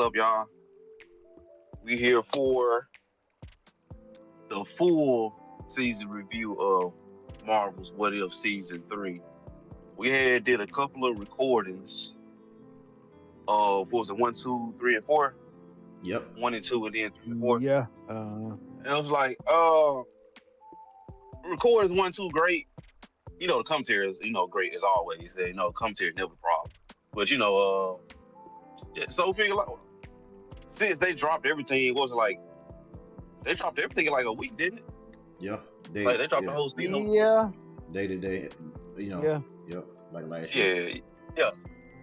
up, y'all? We here for the full season review of Marvel's What If Season 3. We had did a couple of recordings of, what was it, 1, 2, 3, and 4? Yep. 1 and 2, and then 3 and 4. Yeah. And it was like, recordings 1, 2, great. The commentary is, great as always. Commentary never a problem. But, so we figured, like, since they dropped everything, it was like, they dropped everything in like a week, didn't it? Yeah. They dropped the whole season. Yeah. Day to day. Yeah. Yep. Like last year. Yeah.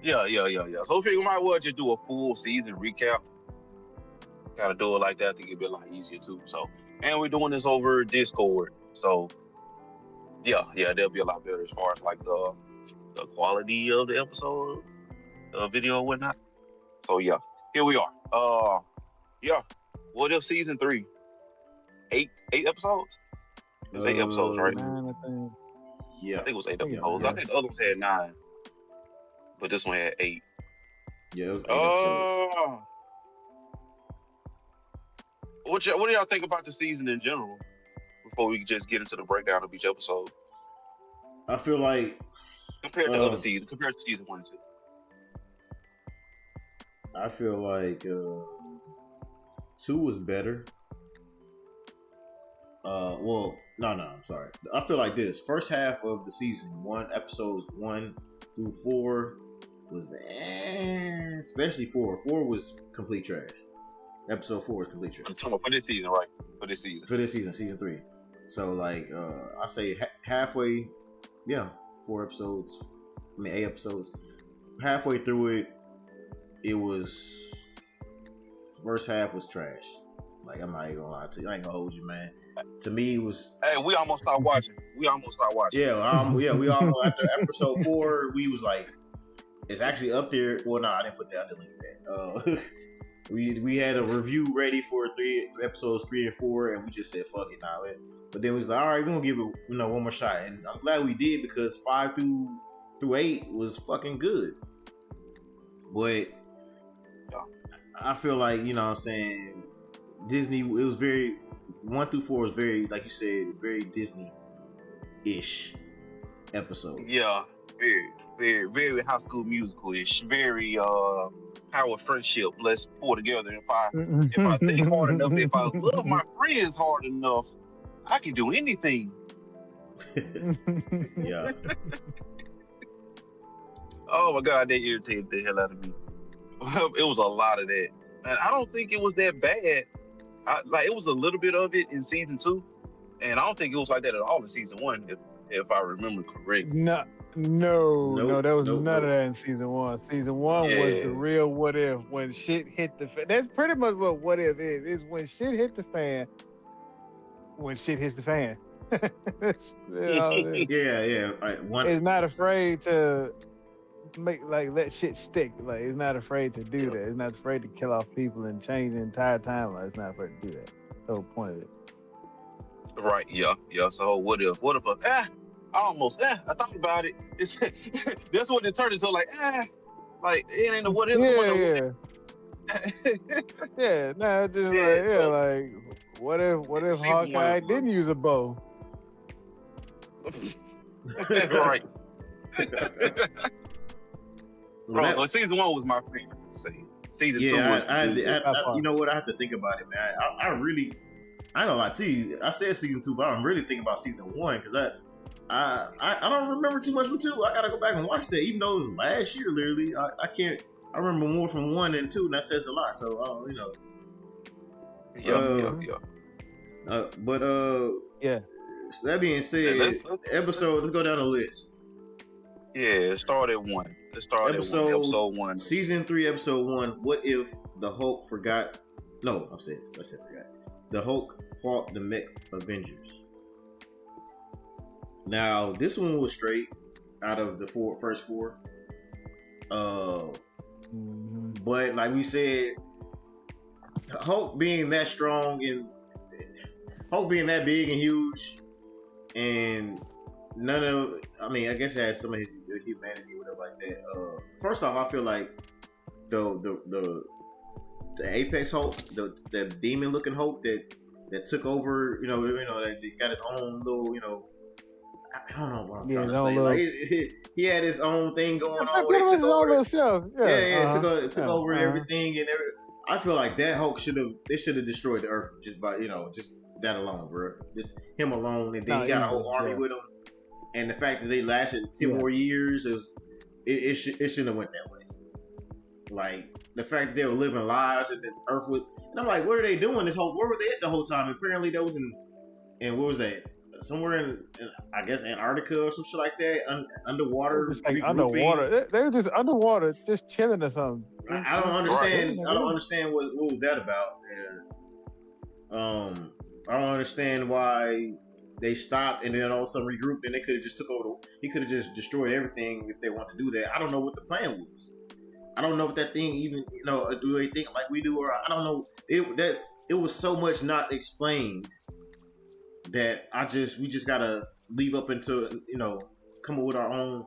So we figured we might as well just do a full season recap. Gotta do it like that. I think it'd be a lot easier too. So, and we're doing this over Discord. So, yeah, that'll be a lot better as far as like the quality of the episode, video and whatnot. So yeah, here we are. Yeah. What If Season 3? Eight episodes? It was 8 episodes, right? 9, I think. Yeah. I think it was 8 Yeah. episodes. I think the other ones had 9, but this one had 8. Yeah, it was 8 episodes. What do y'all think about the season in general? Before we just get into the breakdown of each episode, I feel like compared to other seasons, compared to season 1 and 2. I feel like 2 was better. No, I'm sorry. I feel like this first half of the season, episodes 1 through 4 was, especially 4. 4 was complete trash. Episode 4 is complete trash. I'm talking about for this season, right? For this season, season 3. So like, I say halfway, 4 episodes. 8 episodes. Halfway through it was, first half was trash. Like, I'm not even gonna lie to you. I ain't gonna hold you, man. To me, it was. Hey, we almost stopped watching. Yeah, we almost after episode 4, we was like, it's actually up there. Well, no, I didn't put that. I deleted that. We had a review ready for episodes 3 and 4, and we just said fuck it now. But then we was like, all right, we're gonna give it one more shot, and I'm glad we did because 5 through 8 was fucking good. But I feel like, you know what I'm saying, Disney, it was very 1 through 4 was very, like you said, very Disney-ish episodes. Yeah, very, very High School Musical-ish. Very Power Friendship. Let's pull together. If I think hard enough, if I love my friends hard enough, I can do anything. Yeah. Oh my God, they irritated the hell out of me. It was a lot of that. And I don't think it was that bad. It was a little bit of it in season 2, and I don't think it was like that at all in season 1, if I remember correctly. No, there was none of that in season 1. Season 1 was the real what if, when shit hit the fan. That's pretty much what if is. It's when shit hit the fan. When shit hits the fan. Yeah. It's not afraid to let shit stick. Like, it's not afraid to do that. It's not afraid to kill off people and change the entire timeline. It's not afraid to do that. That's the whole point of it. Right, yeah. So what if I thought about it. That's what it turned into, like it ain't a what if. What if Hawkeye didn't use a bow? Right. Bro, season 1 was my favorite. Season 2 was. You know what? I have to think about it, man. I ain't gonna lie to you. I said season 2, but I'm really thinking about season 1 because I don't remember too much from 2. I gotta go back and watch that, even though it was last year. Literally, I can't. I remember more from 1 and 2, and that says a lot. So, So that being said, episode. Let's go down the list. Yeah, start at 1. Let's start episode 1. Season 3, episode 1. What if the Hulk forgot? No, I said forgot. The Hulk fought the Mech Avengers. Now, this one was straight out of the first 4. But like we said, Hulk being that strong and Hulk being that big and huge, and I guess it has some of his humanity or whatever like that. First off, I feel like the the Apex Hulk, the demon looking Hulk that took over, that got his own little, I don't know what I'm trying to say. Like he had his own thing going on. They took over. It took over everything and everything. I feel like that Hulk should have destroyed the Earth just by just that alone, bro. Just him alone, and then he got a whole army with him. And the fact that they lasted 10 more years, it shouldn't have went that way. Like the fact that they were living lives and the Earth would, and I'm like, what are they doing this whole? Where were they at the whole time? Apparently, that was in what was that? Somewhere in I guess Antarctica or some shit like that, underwater. Underwater. They're just underwater, just chilling or something. I don't understand. I don't understand what was that about. I don't understand why they stopped and then all of a sudden regrouped and they could have just took over. He could have just destroyed everything if they wanted to do that. I don't know what the plan was. I don't know if that thing even do they think like we do, or I don't know. It was so much not explained that we just gotta leave up into come up with our own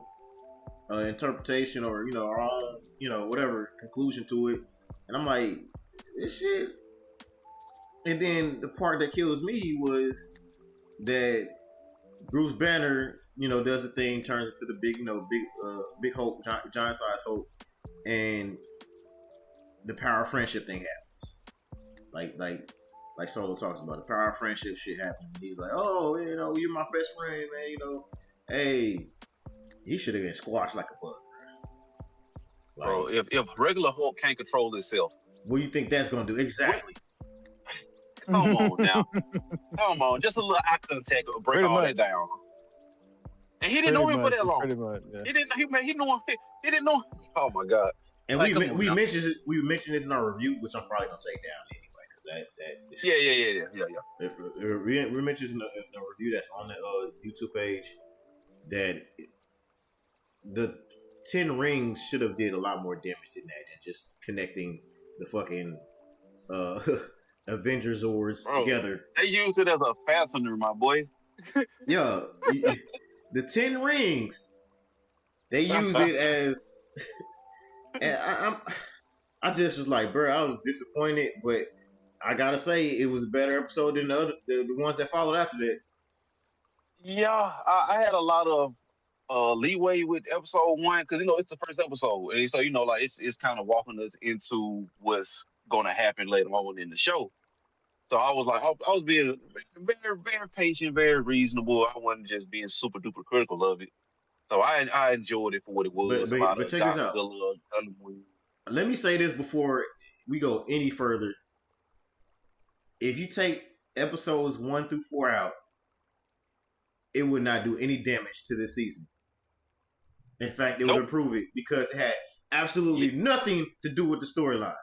interpretation or our own whatever conclusion to it. And I'm like, this shit. And then the part that kills me was that Bruce Banner does the thing, turns into the big Hulk, giant size Hulk, and the power of friendship thing happens. Like Solo talks about, the power of friendship shit happening. He's like, oh, you're my best friend, man. Hey, he should have been squashed like a bug. Bro, if regular Hulk can't control himself, what do you think that's gonna do? Exactly. Come on now. Come on. Just a little eye contact will break all that down. And he didn't know him for that long. Pretty much, yeah. He didn't know him. Oh my God. And we mentioned this in our review, which I'm probably gonna take down anyway, because Yeah. We mentioned in the review that's on the YouTube page that the 10 rings should have did a lot more damage than that than just connecting the fucking Avengers Zords together. They used it as a fastener, my boy. Yeah, the 10 rings. They used it as. And I just was like, bro, I was disappointed, but I gotta say it was a better episode than the ones that followed after that. Yeah, I had a lot of leeway with episode 1 because it's the first episode, and so it's kind of walking us into what's going to happen later on in the show. So I was like, I was being very, very patient, very reasonable. I wasn't just being super duper critical of it. So I enjoyed it for what it was. But check this out. Let me say this before we go any further. If you take episodes 1 through 4 out, it would not do any damage to this season. In fact, it would improve it because it had absolutely nothing to do with the storyline.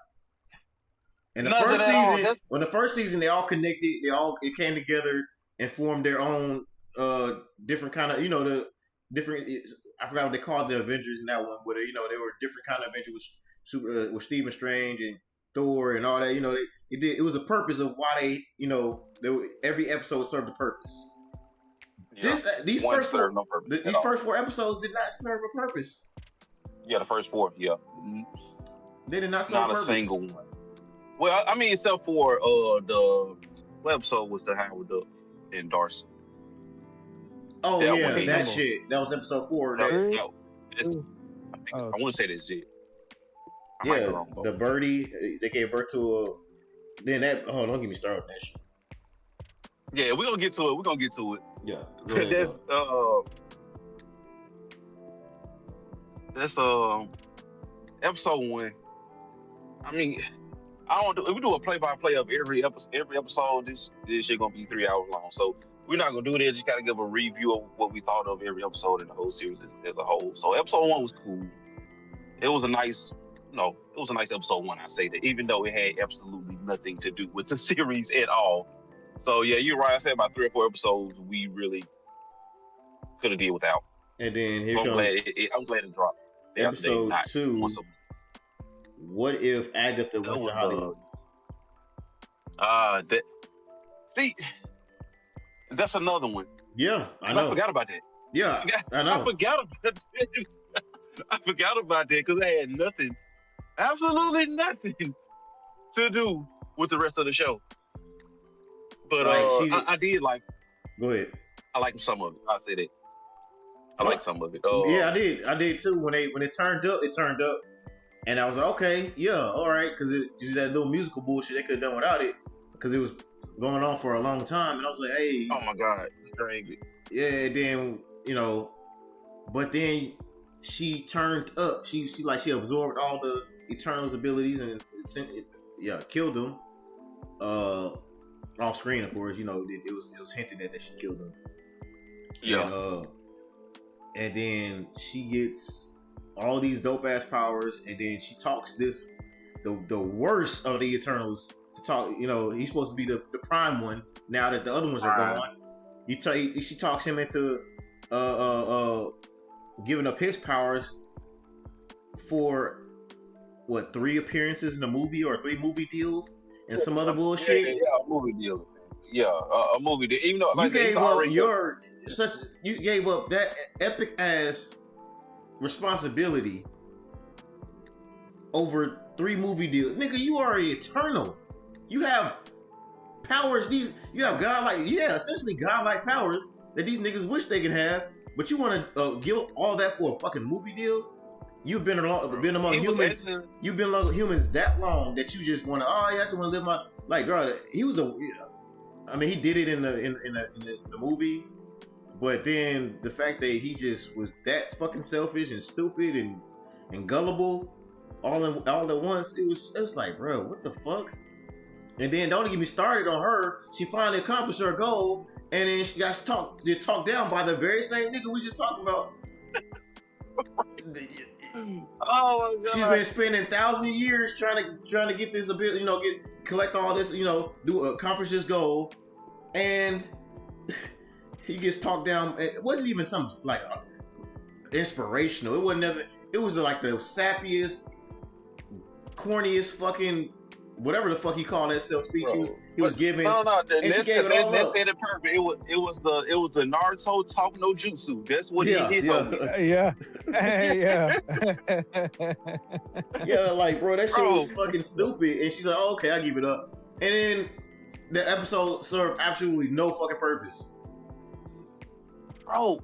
And the first season, they all connected. It came together and formed their own different kind of, the different. I forgot what they called the Avengers in that one, but they were different kind of Avengers with Stephen Strange and Thor and all that. It was a purpose of why every episode served a purpose. Yeah. These first 4 episodes did not serve a purpose. Yeah, the first 4, yeah. They did not serve a purpose. Not a single one. Well, I mean, except for what episode was the Howard Duck and Darcy? Oh that shit. That was episode 4. I want to say that's it. The birdie. They gave birth to a. Then that. Oh, don't get me started on that shit. Yeah, we're gonna get to it. Yeah. That's episode 1. I mean, if we do a play-by-play of every episode, this shit gonna be 3 hours long. So we're not gonna do this. Just gotta give a review of what we thought of every episode in the whole series as a whole. So episode 1 was cool. It was a nice episode 1. I say that, even though it had absolutely nothing to do with the series at all. So yeah, you're right. I said about 3 or 4 episodes we really could have did without. And then here comes. I'm glad it dropped. Episode 2. What if Agatha went to Hollywood? That's another one. Yeah, I know. I forgot about that. Yeah, I know. I forgot about that. I forgot about that because I had nothing. Absolutely nothing to do with the rest of the show. But like I did like. Go ahead. I like some of it. I'll say that. I like some of it. Yeah, I did too. When it turned up, and I was like, okay, yeah, all right, because that little musical bullshit they could have done without it, because it was going on for a long time, and I was like, hey, oh my god, crazy. Yeah, then but then she turned up. She absorbed all the Eternals' abilities and killed them. Off screen, of course. It was hinted at that she killed them. Yeah. And then she gets all these dope ass powers, and then she talks the worst of the Eternals to talk. He's supposed to be the prime one now that the other ones are gone. She talks him into giving up his powers for 3 appearances in a movie or 3 movie deals and some other bullshit. Yeah, movie deals. Yeah, a movie deal. Even though you gave up that epic ass responsibility over 3 movie deals, nigga. You are an Eternal. You have powers. You have essentially godlike powers that these niggas wish they could have. But you want to give all that for a fucking movie deal? You've been among humans. You've been among humans that long that you just want to. Oh, yeah, I just want to live my bro. He was he did it in the movie, but then the fact that he just was that fucking selfish and stupid and gullible all at once, it was like, bro, what the fuck? And then don't get me started on her. She finally accomplished her goal, and then she got talked down by the very same nigga we just talked about. Oh my god! She's been spending 1,000 years trying to get this ability, collect all this, accomplish this goal, and he gets talked down. It wasn't even some like inspirational. It wasn't nothing. It was like the sappiest, corniest fucking whatever the fuck he called that self speech he was giving. No, and she gave it all up. It perfect. It was the Naruto talk no jutsu. That's what he hit on me. Yeah. Yeah, like, bro, that shit was fucking stupid. And she's like, oh, okay, I give it up. And then the episode served absolutely no fucking purpose. Bro,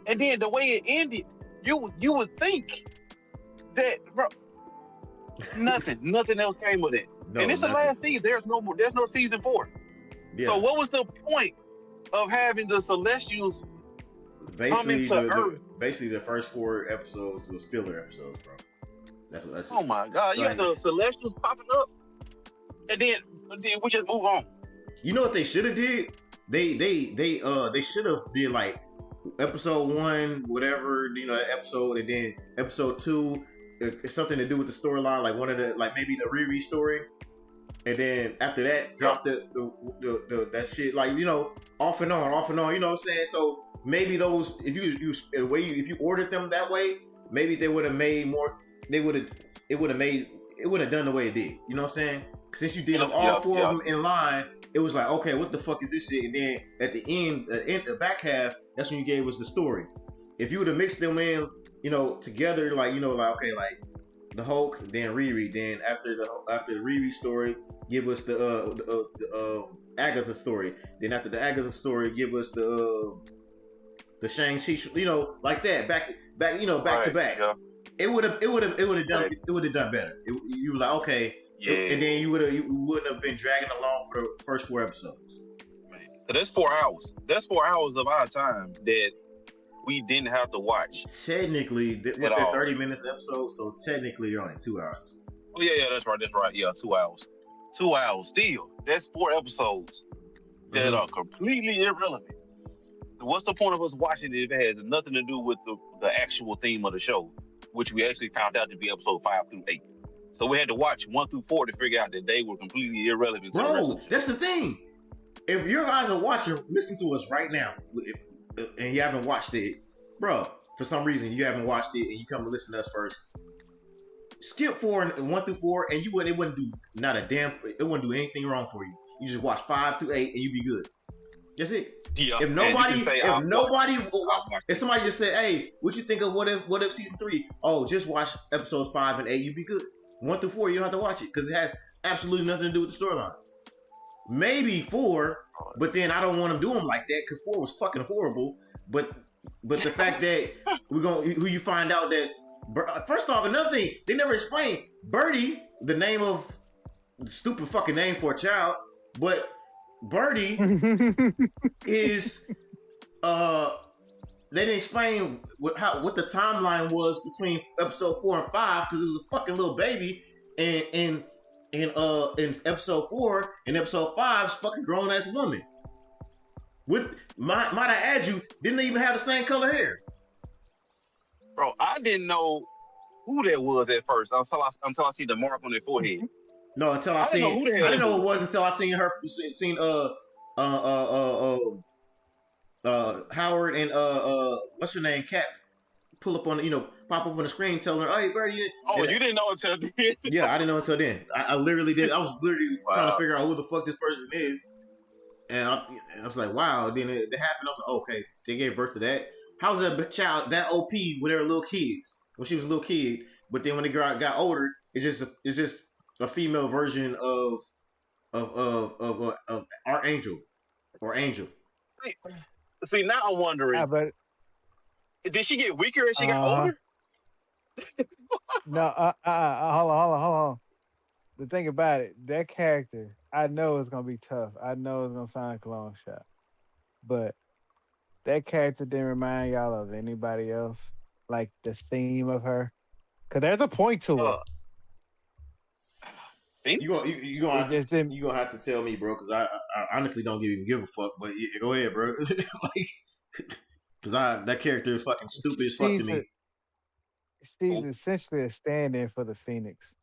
and then the way it ended, you would think that, bro, nothing else came with it. No, and it's the last season. There's no season 4. Yeah. So what was the point of having the Celestials coming to Earth? Basically, the first 4 episodes was filler episodes, bro. That's oh my god! You got the Celestials popping up, and then we just move on. You know what they should have did? They should have did like episode 1, whatever, episode, and then episode 2. It's something to do with the storyline, like one of the, like maybe the Riri story, and then after that, drop the that shit, like, off and on, you know what I'm saying? So maybe those, if you ordered them that way, maybe they would have made more. It would have done the way it did. You know what I'm saying? Since you did all 4 of them in line, it was like, okay, what the fuck is this shit? And then at the end, the back half, that's when you gave us the story. If you would have mixed them in, together, like, okay, like the Hulk, then Riri, then after the Riri story, give us the Agatha story. Then after the Agatha story, give us the Shang-Chi, like that, back to back. Yeah. It would have done better. You were like, okay, yeah. And then you wouldn't have been dragging along for the first 4 episodes. Man, that's 4 hours. That's 4 hours of our time that we didn't have to watch. Technically, they're 30 minutes episode, so technically they're only 2 hours. Oh yeah, that's right. Yeah, 2 hours. 2 hours still. That's 4 episodes that are completely irrelevant. What's the point of us watching it if it has nothing to do with the actual theme of the show, which we actually found out to be episode 5 through 8. So we had to watch 1 through 4 to figure out that they were completely irrelevant. Bro, that's the thing. If your guys are watching, listen to us right now, and you haven't watched it, bro, for some reason you haven't watched it, and you come to listen to us first, skip 1 through 4, and it wouldn't do anything wrong for you. You just watch 5 through 8, and you be good. That's it. Yeah. If somebody just said, "Hey, what you think of what if season 3?" Oh, just watch episodes 5 and 8. You be good. 1 through 4, you don't have to watch it because it has absolutely nothing to do with the storyline. Maybe 4, but then I don't want to do them like that because 4 was fucking horrible. But the fact that who you find out that first off, another thing they never explained. Birdie, the name of the stupid fucking name for a child, but Birdie is they didn't explain what the timeline was between episode 4 and 5 because it was a fucking little baby, and in episode 4 and episode 5's fucking grown ass woman. With might I add you, didn't they even have the same color hair? Bro, I didn't know who that was at first until I see the mark on their forehead. No, until I didn't know who it was until I seen Howard and what's her name, Kat, pull up on pop up on the screen, telling her, "Hey, Birdie." Oh, you didn't know until then? Yeah, I didn't know until then. I literally did. I was literally trying to figure out who the fuck this person is, and I was like, "Wow." Then it happened. I was like, "Okay, they gave birth to that." How's that child that OP when they were little kids? When she was a little kid, but then when the girl got older, it's just a female version of Archangel or Angel. See, now I'm wondering. Did she get weaker as she got older? No, hold on. The thing about it, that character, I know it's gonna be tough. I know it's gonna sound like a long shot, but that character didn't remind y'all of anybody else, like the theme of her, because there's a point to it. You gonna have to tell me, bro, because I honestly don't even give a fuck. But go ahead, bro. Because that character is fucking stupid as fuck to me. She's essentially a stand-in for the Phoenix.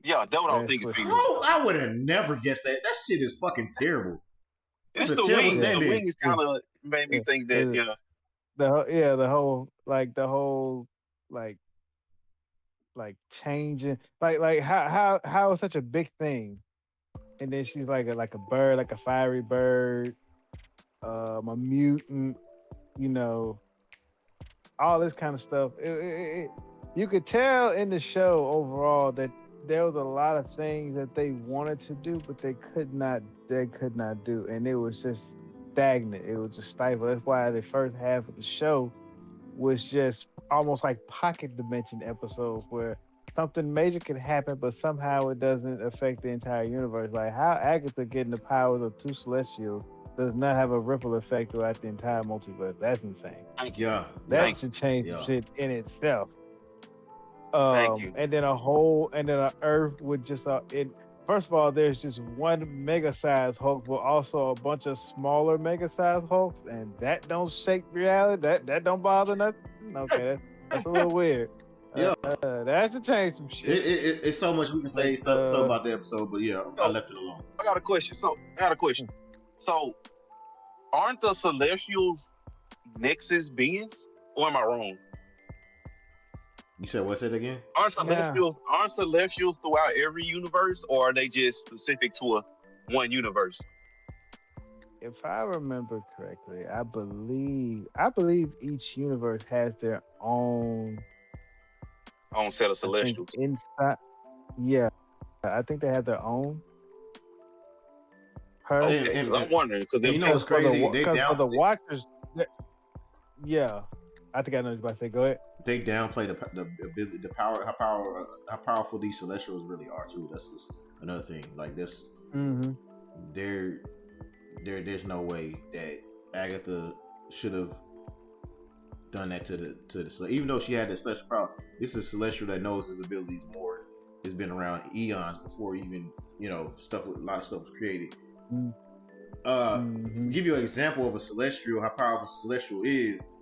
Yeah, that's what I was thinking. Bro, I would have never guessed that. That shit is fucking terrible. It's a terrible stand-in. The wings kind of made me think that the whole changing, like how is such a big thing, and then she's like a bird, like a fiery bird, a mutant, all this kind of stuff. You could tell in the show overall that there was a lot of things that they wanted to do, but they could not do, and it was just stagnant. It was just stifled. That's why the first half of the show was just almost like pocket dimension episodes where something major can happen, but somehow it doesn't affect the entire universe. Like how Agatha getting the powers of 2 Celestials does not have a ripple effect throughout the entire multiverse. That's insane. Yeah, that should change shit in itself. Thank you. And then an Earth with just first of all, there's just one mega-sized Hulk, but also a bunch of smaller mega-sized Hulks, and that don't shake reality. That don't bother nothing. Okay, that's a little weird. Yeah, that should change some shit. It's so much we can say so about the episode, but yeah, I left it alone. I got a question. So, aren't the Celestials Nexus beings, or am I wrong? You said what? Say it again. Aren't Celestials throughout every universe, or are they just specific to one universe? If I remember correctly, I believe each universe has their own set of Celestials. Inside, yeah, I think they have their own. Okay, I'm wondering because what's crazy? For the Watchers, yeah, I think I know what you're about to say. Go ahead. They downplay the power, how powerful these Celestials really are too. That's just another thing. Like this, there's no way that Agatha should have done that to the even though she had the celestial power. This is a Celestial that knows his abilities more. It's been around eons before even a lot of stuff was created. Give you an example of a Celestial, how powerful Celestial is.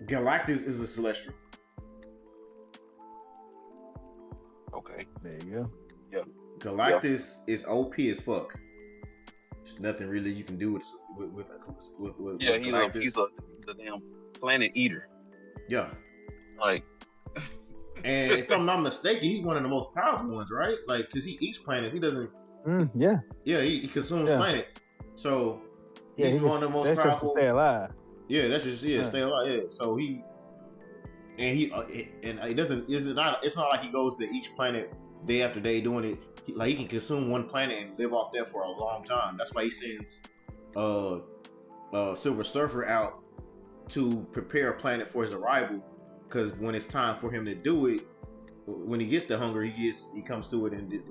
Galactus is a Celestial. Okay. There you go. Yeah. Galactus is OP as fuck. There's nothing really you can do with Galactus. He's a damn planet eater. Yeah. Like. And if I'm not mistaken, he's one of the most powerful ones, right? Like, because he eats planets. He doesn't. Yeah. Yeah, he consumes planets. So he's one of the most powerful. Just to stay alive. Yeah, that's just stay alive. Yeah, so it doesn't. It's not like he goes to each planet day after day doing it. He can consume one planet and live off there for a long time. That's why he sends Silver Surfer out to prepare a planet for his arrival. Because when it's time for him to do it, when he gets the hunger, he comes to it, and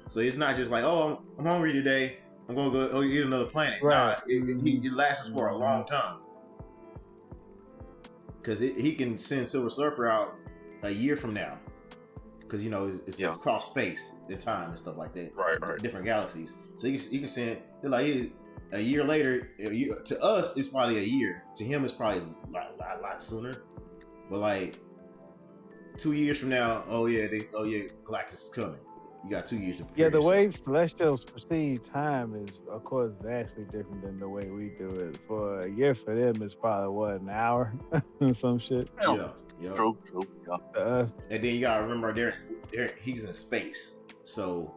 So it's not just like, oh, I'm hungry today, I'm gonna go eat another planet. Right. Nah, it lasts for a long time. Because he can send Silver Surfer out a year from now. Because it's across space and time and stuff like that. Right. Different galaxies. So he can send like a year later. To us, it's probably a year. To him, it's probably a lot sooner. But like 2 years from now, Galactus is coming. You got 2 years to prepare. Yeah, the way Celestials perceive time is, of course, vastly different than the way we do it. For a year for them, it's probably an hour, some shit. Yeah. True. Yeah. And then you gotta remember, he's in space, so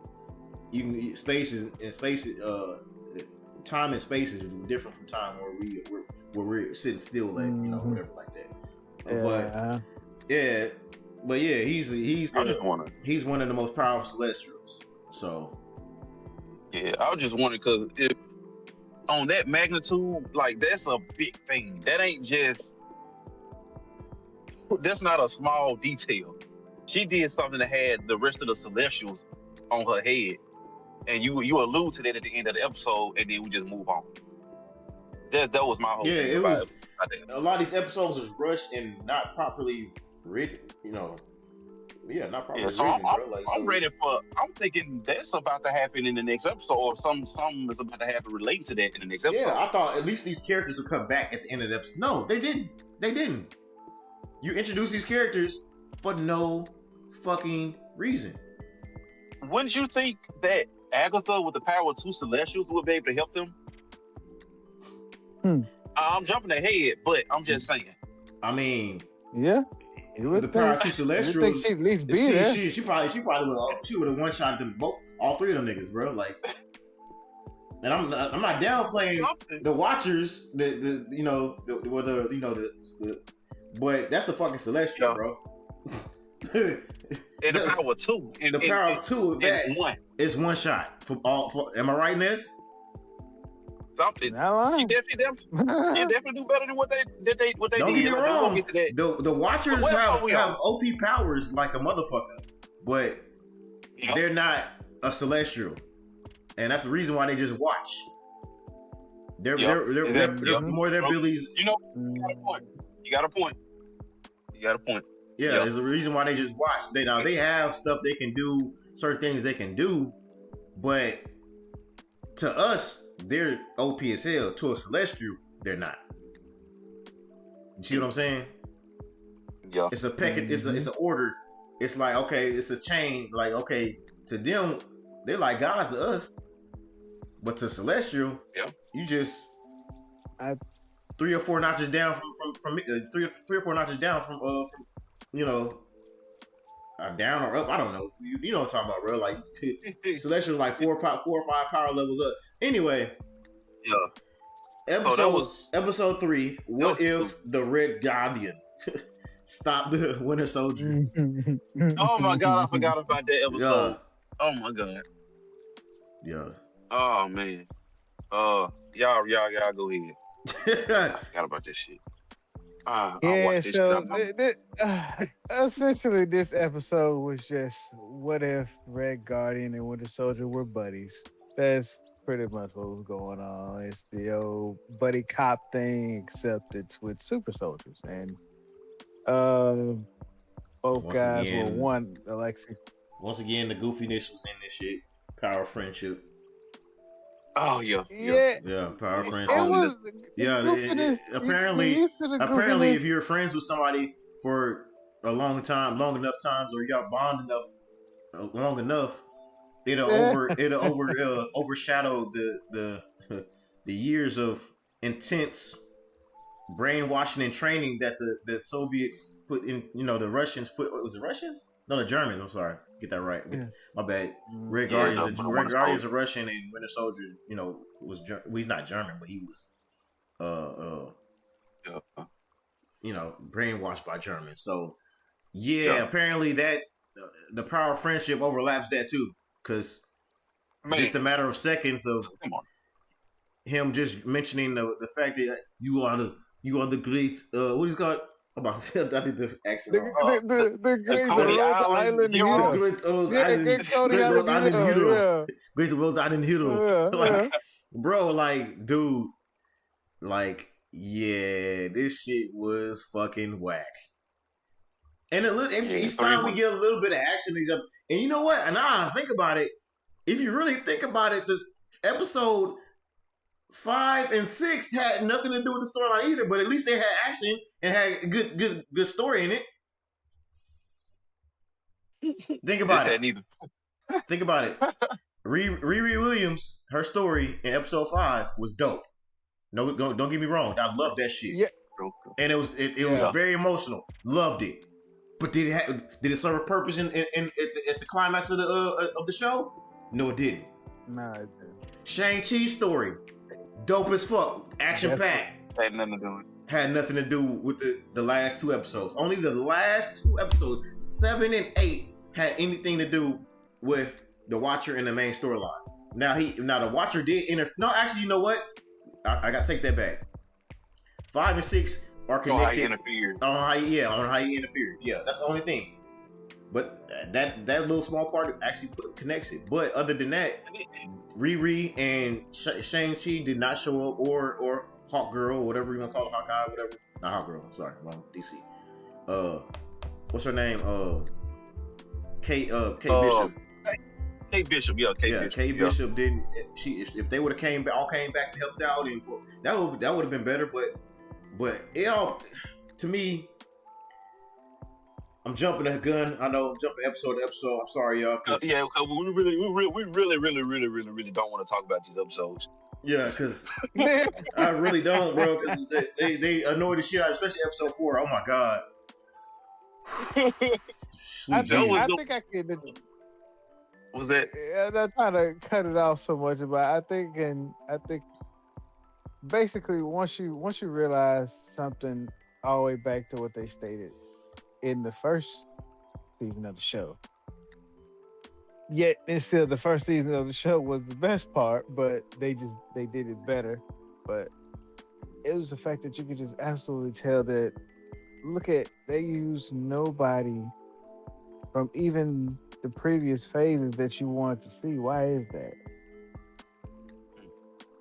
time and space is different from time where we're sitting still at whatever like that. But he's one of the most powerful Celestials. So yeah, I was just wondering because if on that magnitude, like that's a big thing. That's not a small detail. She did something that had the rest of the Celestials on her head, and you allude to that at the end of the episode, and then we just move on. That was my whole thing. It was a lot of these episodes was rushed and not properly written. Not properly written. So I'm ready for. I'm thinking that's about to happen in the next episode, or something is about to happen related to that in the next episode. Yeah, I thought at least these characters would come back at the end of the episode. No, they didn't. You introduce these characters for no fucking reason. Wouldn't you think that Agatha with the power of two Celestials would be able to help them? I'm jumping ahead, but I'm just saying. I mean, yeah. The power of two Celestials. She'd at least be there. She probably would have one shot them both, all three of them niggas, bro. Like, and I'm not downplaying the Watchers, but that's a fucking Celestial, bro. And the power of two. The power of two is one shot for all. Am I right in this? Something. You definitely do better than what they did. Don't get me wrong. The Watchers have OP powers like a motherfucker, but they're not a Celestial, and that's the reason why they just watch. They're more their abilities. You got a point. Yeah, there's a reason why they just watch. They have stuff they can do, certain things they can do, but to us, they're OP as hell. To a Celestial, they're not. You see what I'm saying? Yeah. It's a packet. It's an order. It's like, okay, it's a chain. Like, okay, to them, they're like gods to us, but to Celestial, you just 3 or 4 notches down from 3 or 4 notches down from down or up. I don't know. You know what I'm talking about, bro. Like Celestial, like 4 or 5 power levels up. Anyway, episode 3. What if the Red Guardian stopped the Winter Soldier? Oh my god, I forgot about that episode. Oh my god. Yeah. Oh man. Y'all go ahead. I forgot about this shit. Essentially this episode was just what if Red Guardian and Winter Soldier were buddies. That's pretty much what was going on. It's the old buddy cop thing, except it's with super soldiers. And both guys were one, Alexis. Once again, the goofiness was in this shit. Power of friendship. Oh yeah. Power of friendship. Apparently, if you're friends with somebody for a long enough times, or y'all bond long enough, it'll overshadow the years of intense brainwashing and training that the Soviets put in. The Russians put. Was it Russians? No, the Germans. I'm sorry. Get that right. My bad. Red Guardians are Russian, and Winter Soldier, he's not German, but he was brainwashed by Germans. So yeah. Apparently that the power of friendship overlaps that too, because just a matter of seconds of him just mentioning the fact that you are the great what he's got about. I think the accent. The great Island hero. The great Rhode Island hero. Great Rhode Island hero. Like, bro, like, dude, like, yeah, this shit was fucking whack. And each time we get a little bit of action, and you know what? And now I think about it, if you really think about it, the episode 5 and 6 had nothing to do with the storyline either, but at least they had action and had a good story in it. Think about it. Think about it. Riri Williams, her story in episode 5 was dope. No, don't get me wrong. I love that shit. Yeah. And it was very emotional. Loved it. But did it serve a purpose at the climax of the show? No, it didn't. No, it didn't. Shang-Chi's story, dope as fuck, action packed. Had nothing to do with it. Had nothing to do with the last 2 episodes. Only the last 2 episodes, 7 and 8, had anything to do with the Watcher and the main storyline. Now the Watcher did No, actually, you know what? I gotta take that back. 5 and 6 are connected. On how he interfered. On how he interfered. Yeah, that's the only thing. But that little small part actually connects it. But other than that, Riri and Shang-Chi did not show up, or Hawk Girl, or whatever you want to call it, Hawkeye, whatever. Not Hawk Girl, sorry, wrong DC. What's her name? Kate Bishop. Kate Bishop, Kate Bishop didn't. If they would have came back and helped out, and that would have been better. But it all, to me, I'm jumping the gun. I know I'm jumping episode to episode. I'm sorry, y'all. We really don't want to talk about these episodes. Yeah, because I really don't, bro. Because they annoy the shit out, especially episode 4. Oh my god. I think I could. Was that? I'm not trying to cut it off so much, but I think basically once you realize something all the way back to what they stated in the first season of the show. Yet and still the first season of the show was the best part, but they did it better. But it was the fact that you could just absolutely tell that they used nobody from even the previous phases that you wanted to see. Why is that?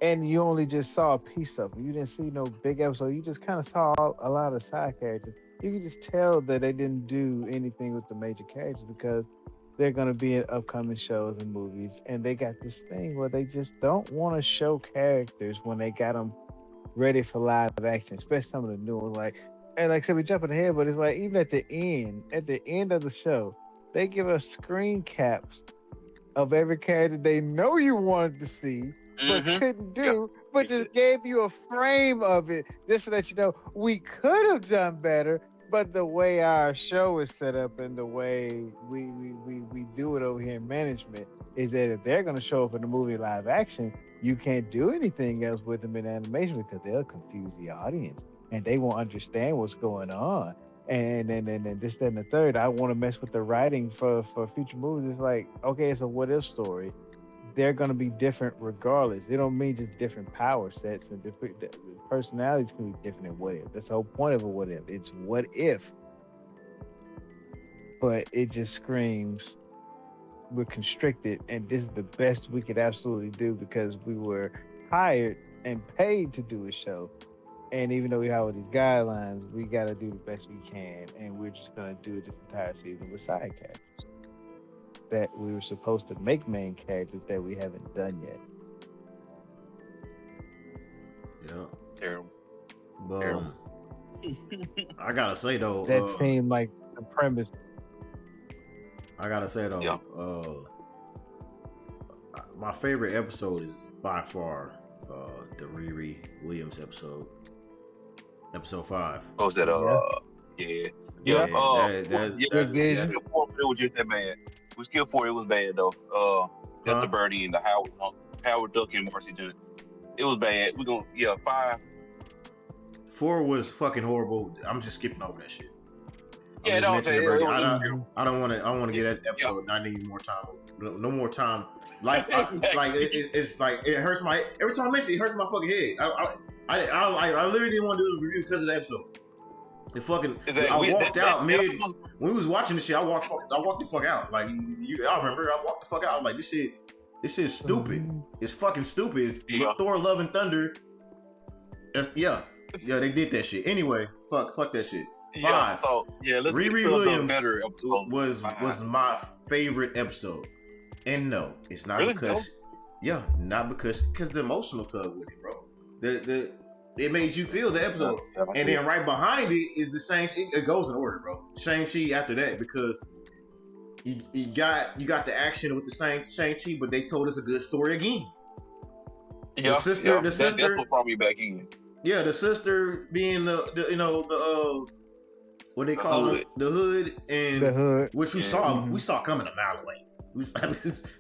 And you only just saw a piece of them. You didn't see no big episode. You just kind of saw a lot of side characters. You can just tell that they didn't do anything with the major characters because they're going to be in upcoming shows and movies. And they got this thing where they just don't want to show characters when they got them ready for live action, especially some of the new ones. And like I said, we're jumping ahead, but it's like even at the end of the show, they give us screen caps of every character they know you wanted to see, but couldn't do, but just gave you a frame of it just so that you know we could have done better, but the way our show is set up and the way we do it over here in management is that if they're going to show up in the movie live action, you can't do anything else with them in animation because they'll confuse the audience and they won't understand what's going on. And then this, that, and the third, I want to mess with the writing for future movies. It's like, okay, it's a what if story. They're going to be different regardless. They don't mean just different power sets and different personalities can be different in what if. That's the whole point of a what if. It's what if. But it just screams, we're constricted, and this is the best we could absolutely do because we were hired and paid to do a show. And even though we have all these guidelines, we got to do the best we can. And we're just going to do it this entire season with side characters that we were supposed to make main characters that we haven't done yet. Yeah. Terrible. But I got to say, though. That seemed like the premise. I got to say, though. My favorite episode is by far the Riri Williams episode. Episode 5. Oh, was that yeah. That's it was just that bad. It was Skill 4, it was bad though. That's the Birdie and the Howard Duck and Marcy Jr. It was bad. We're gonna 5. 4 was fucking horrible. I'm just skipping over that shit. Yeah, no, I don't want to get that episode. I need more time. No more time. Life, it's like it hurts my every time I mention it, it hurts my fucking head. I literally didn't want to do the review because of the episode. It fucking I walked out mid when we was watching this shit. I walked the fuck out. Like I remember I walked the fuck out. I was like, this shit's stupid. It's fucking stupid. Yeah. Thor: Love and Thunder. Yeah, they did that shit. Anyway, fuck that shit. 5. Let's Riri get to Williams better episode. was my favorite episode, and no, it's not really? because not because the emotional tug with it, bro. It made you feel the episode, and then right behind it is the Shang-Chi. It goes in order, bro. Shang-Chi after that because you got the action with the Shang-Chi, but they told us a good story again. The sister, that's what brought me back in. Yeah, the sister being the what they call it, the hood, and the hood, which we saw coming a mile away.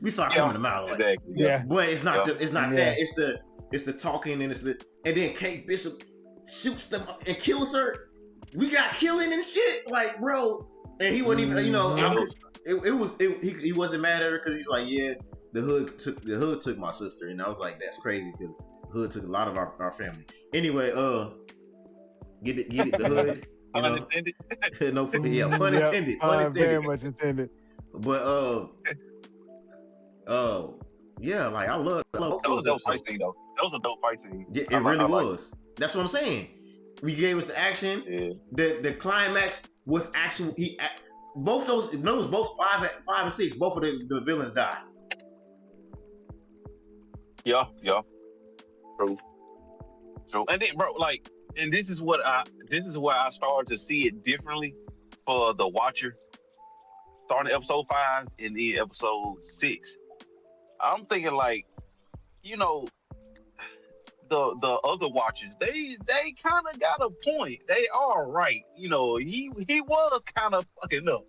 We saw coming a mile away. Exactly. Yeah, but it's not that. It's the talking and and then Kate Bishop shoots them up and kills her. We got killing and shit, like bro. And he wasn't even, he wasn't mad at her because he's like, yeah, the hood took my sister, and I was like, that's crazy because the hood took a lot of our family. Anyway, get it, the hood. Pun intended. No, pun intended. Pun intended. Very much intended. But yeah, like I love that was a dope fight scene though. That was a dope fight scene. Yeah, it really was. That's what I'm saying. We gave us the action. Yeah. The climax was actually both those. No, it was both 5 and 6. Both of the villains died. Yeah. True. And then, bro, like, and this is where I started to see it differently for the watcher. Starting episode 5 and then episode 6. I'm thinking like, the other watchers, they kind of got a point. They are right. He was kind of fucking up.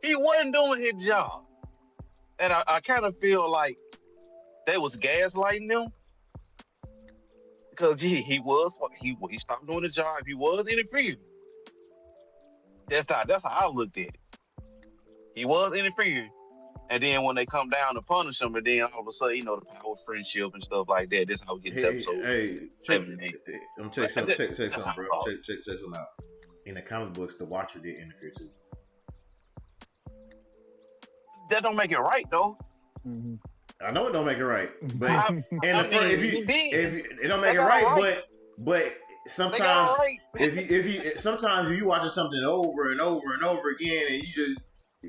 He wasn't doing his job. And I kind of feel like they was gaslighting them. Because he stopped doing the job. He was interfering. That's how I looked at it. He was interfering. And then when they come down to punish him, and then all of a sudden, the power of friendship and stuff like that. This is how we get to episode 7 and 8. I'm check something, bro. Check something out. In the comic books, the Watcher did interfere too. That don't make it right, though. Mm-hmm. I know it don't make it right, but it don't make it right, but sometimes sometimes you watching something over and over and over again, and you just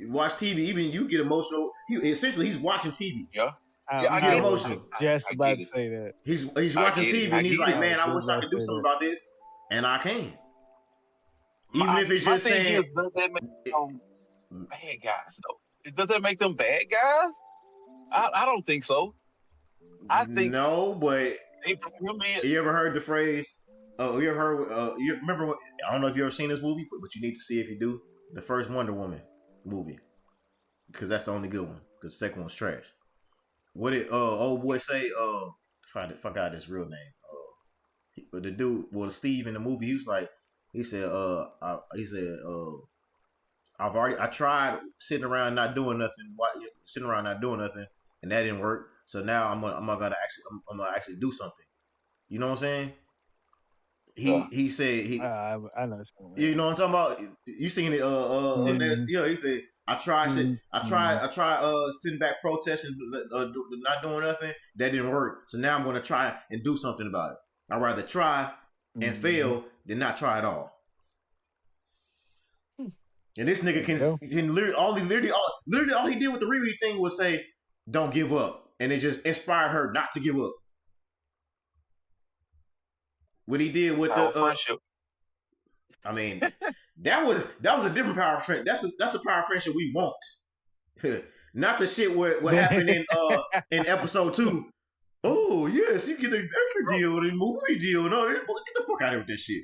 watch TV, even you get emotional. He's watching TV. Yeah. You get emotional. Just about to say that. He's watching TV and he's like, man, I wish I could do something about this, and I can. Even if it's just saying, does that make them bad guys though? Does that make them bad guys? I don't think so. I think no, but you ever heard the phrase? Oh, you ever heard? You remember? I don't know if you ever seen this movie, but you need to see if you do. The first Wonder Woman movie, because that's the only good one. Because the second one's trash. What did old boy say? If I forgot his real name. The dude, Steve in the movie, he said, I tried sitting around not doing nothing, and that didn't work. So now I'm gonna actually do something. You know what I'm saying? He said I know. You know what I'm talking about? You seen it? He said I tried sitting back protesting, not doing nothing. That didn't work. So now I'm gonna try and do something about it. I'd rather try and fail than not try at all. And this nigga can literally all he did with the Riri thing was say, "Don't give up," and it just inspired her not to give up. What he did with I mean, that was a different power of friendship. That's the power of friendship we want, not the shit what happened in episode 2. Oh yes, you get a record deal and a movie deal and all that. Get the fuck out of here with this shit.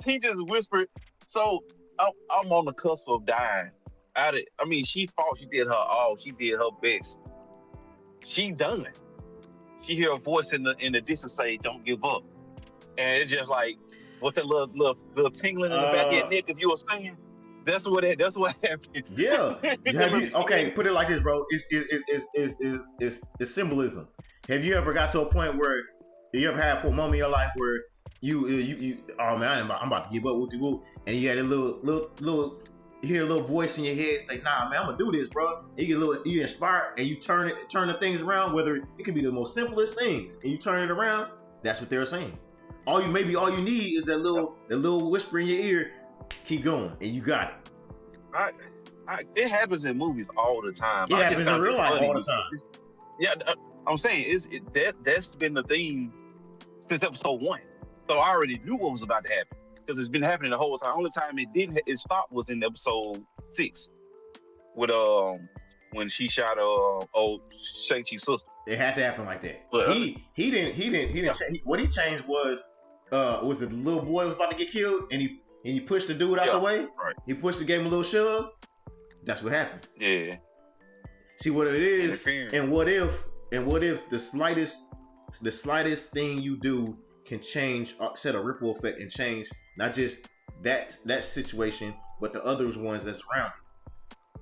He just whispered. So I'm on the cusp of dying. She fought. She did her all. She did her best. She done. she hear a voice in the distance say, "Don't give up," and it's just like, what's that little tingling in the back of your neck? If you were saying, that's what happened. Yeah. Okay? Put it like this, bro. It's symbolism. Have you ever got to a point where you ever had a moment in your life where you oh man, I'm about to give up, whoop, and you had a little you hear a little voice in your head say, nah man, I'm gonna do this, bro. And you inspired and you turn the things around, whether it could be the most simplest things, and you turn it around. That's what they're saying. All you need is that little whisper in your ear. Keep going, and you got it. It happens in movies all the time. It happens in real life all the time. Yeah, I'm saying that's been the theme since episode 1. So I already knew what was about to happen because it's been happening the whole time. Only time it stopped was in episode 6 with when she shot old Shang-Chi's sister. It had to happen like that. But he didn't. What he changed was the little boy was about to get killed and he pushed the dude out the way. Right. He pushed, gave him a little shove. That's what happened. Yeah. See what it is, and what if the slightest thing you do can change, set a ripple effect and change not just that situation, but the other ones that's around it.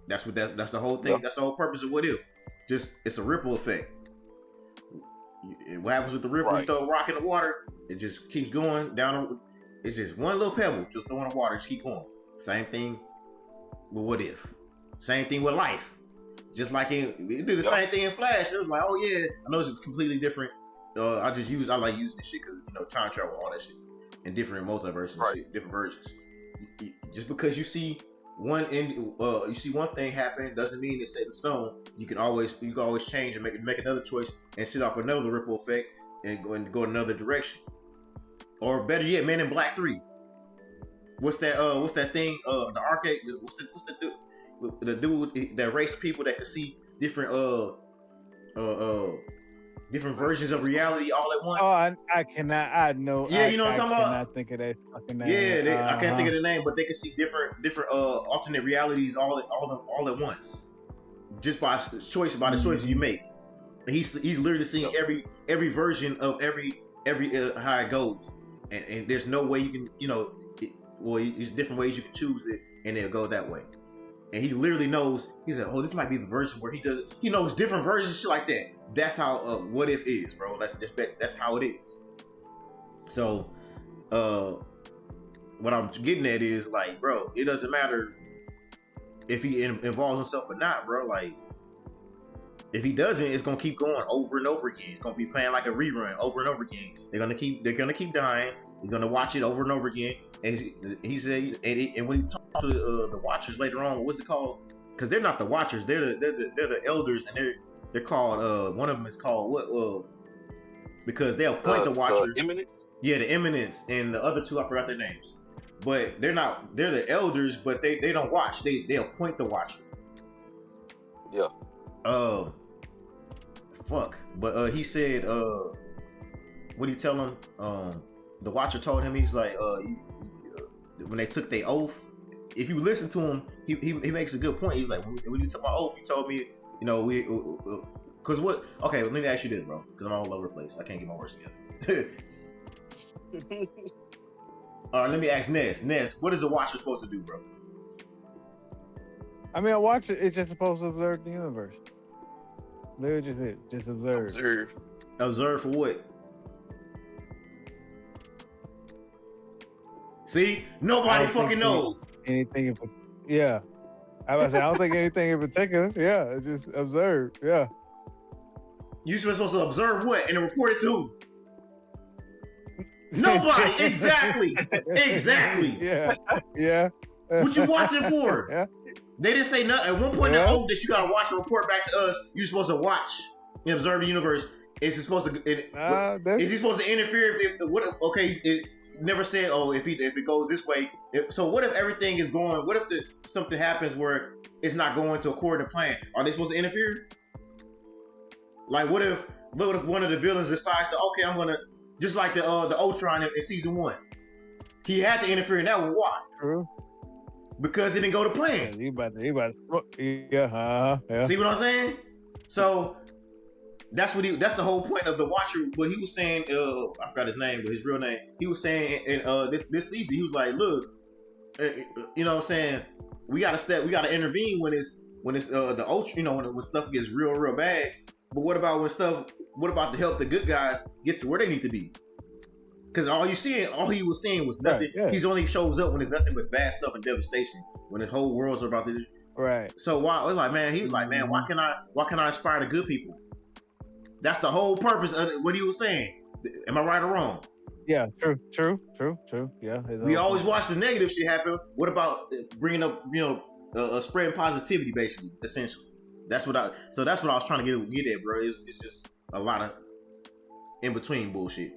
That's the whole thing. Yep. That's the whole purpose of what if. Just it's a ripple effect. What happens with the ripple? Right. You throw a rock in the water, it just keeps going down. It's just one little pebble, just throw in the water, just keep going. Same thing with what if. Same thing with life. Just like we do the same thing in Flash. It was like, oh yeah, I know it's completely different. I like using this shit because time travel, all that shit, and different multiverses, shit, different versions. Just because you see one thing happen doesn't mean it's set in stone. You can always change and make another choice and set off another ripple effect and go another direction. Or better yet, Man in Black 3. What's that thing? The arcade. The dude that raced people that could see different different versions of reality all at once. Oh, I cannot. I know. Yeah, you know what I'm talking about. I cannot think of that fucking name. Yeah, I can't think of the name, but they can see different alternate realities all at once, just by the choices you make. He's literally seeing every version of every how it goes, and there's no way you can there's different ways you can choose it, and it'll go that way. And he literally knows. He said, "Oh, this might be the version where he does it." He knows different versions, shit like that. That's how what if is, bro. That's how it is. So, what I'm getting at is like, bro, it doesn't matter if he involves himself or not, bro. Like, if he doesn't, it's gonna keep going over and over again. It's gonna be playing like a rerun over and over again. They're gonna keep dying. He's gonna watch it over and over again. And he said, and when he talked to the Watchers later on, what's it called? Because they're not the Watchers, they're the Elders, and they're called. One of them is called what? Because they appoint the Watcher. Eminence. Yeah, the Eminence, and the other two I forgot their names. But they're not. They're the Elders, but they don't watch. They appoint the Watcher. Yeah. Fuck. But he said, what did he tell him? The Watcher told him, he's like, when they took their oath, if you listen to him, he makes a good point. He's like, when you took my oath, you told me, because what? Okay, let me ask you this, bro, because I'm all over the place. I can't get my words together. All right, let me ask Ness. Ness, what is the Watcher supposed to do, bro? I mean, a Watcher is just supposed to observe the universe. Literally just it. Just observe. Observe for what? See? Nobody fucking knows. Anything yeah. I don't think anything in particular. Yeah, just observe. Yeah. You're supposed to observe what? And report it to who? Nobody. Exactly. Yeah. What you watching for? Yeah. They didn't say nothing. At one point in the oath that you gotta watch and report back to us. You're supposed to watch and observe the universe. Is he supposed to? Is he supposed to interfere? It never said. Oh, if it goes this way. So what if everything is going? What if something happens where it's not going to according to plan? Are they supposed to interfere? Like what if one of the villains decides to I'm gonna just like the Ultron in season 1. He had to interfere in that one. Why? True. Because it didn't go to plan. Yeah. See what I'm saying? So That's the whole point of the Watcher. What he was saying, I forgot his name, but his real name. He was saying in this season, he was like, look, you know what I'm saying? We gotta intervene when it's the ultra, you know, when stuff gets real bad. But what about to help the good guys get to where they need to be? Because all he was seeing was nothing. Right, yeah. He's only shows up when it's nothing but bad stuff and devastation. When the whole world's about to. Right. So why? He was like, man, why can I inspire the good people? That's the whole purpose of what he was saying. Am I right or wrong? Yeah, true. Yeah. We always watch the negative shit happen. What about bringing up, you know, spreading positivity, basically, essentially. That's what I was trying to get at, bro. It's just a lot of in between bullshit.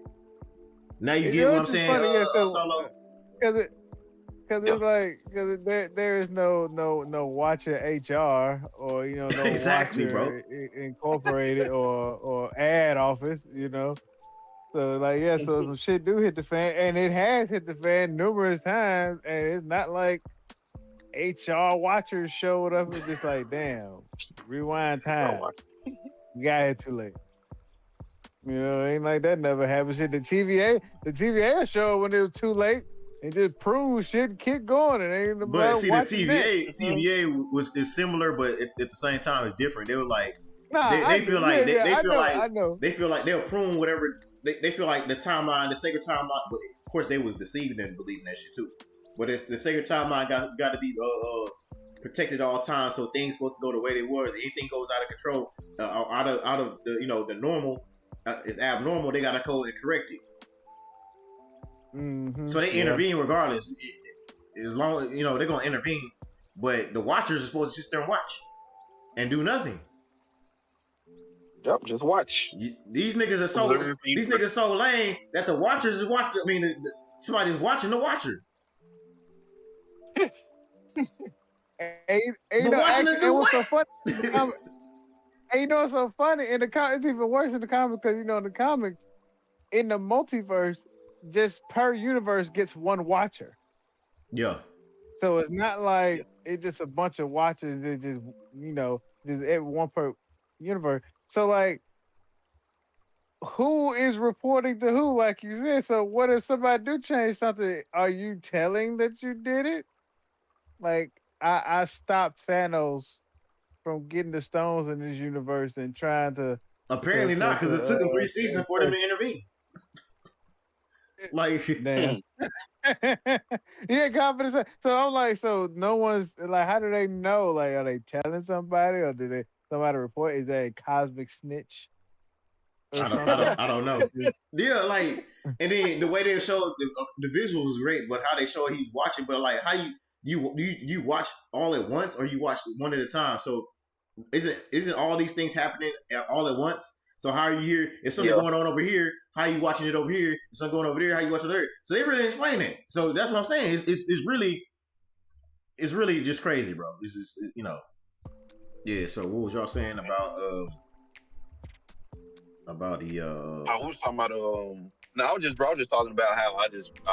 Now you get what I'm saying, Solo? Because there is no Watcher HR or, you know, no exactly, Watcher Incorporated or ad office, you know. So like, yeah, so some shit do hit the fan, and it has hit the fan numerous times, and it's not like HR Watchers showed up and just like, damn, rewind time. You got here too late. You know, ain't like that never happened. Shit, the TVA show when it was too late. And just prove shit, keep going. And ain't nobody. But see, the TVA is similar, but at the same time, it's different. They were like, they feel like they feel like they'll prune whatever. They feel like the timeline, the sacred timeline. But of course, they was deceived and believing that shit too. But it's the sacred timeline got to be protected at all times. So things supposed to go the way they were. If anything goes out of control, out of the, you know, the normal is abnormal. They got to go and correct it. Mm-hmm. So they intervene regardless. As long as, you know, they're gonna intervene, but the Watchers are supposed to sit there and watch and do nothing. Yep, just watch. These niggas are so lame that the Watchers is watching. I mean, somebody's watching the Watcher. What's so funny? And you know what's so funny? In the it's even worse in the comics because, you know, in the comics, in the multiverse, just per universe gets one Watcher. Yeah. So it's not like it's just a bunch of Watchers that just, you know, just every one per universe. So like, who is reporting to who, like you said? So what if somebody do change something? Are you telling that you did it? Like, I stopped Thanos from getting the stones in this universe and trying to. Apparently not, because it took him 3 seasons for them to intervene. Like, damn. Yeah, confidence. So I'm like, so no one's like, how do they know? Like, are they telling somebody, or do somebody report? Is that a cosmic snitch? I don't know. Yeah, like, and then the way they showed the visuals was great, but how they showed he's watching, but like, how you watch all at once, or you watch one at a time? So isn't all these things happening all at once? So how are you here? If something going on over here, how are you watching it over here? If something going over there, how you watching it there? So they really explain it. So that's what I'm saying. It's really just crazy, bro. It's just, you know. Yeah. So what was y'all saying about the? I was talking about No, I was just talking about how I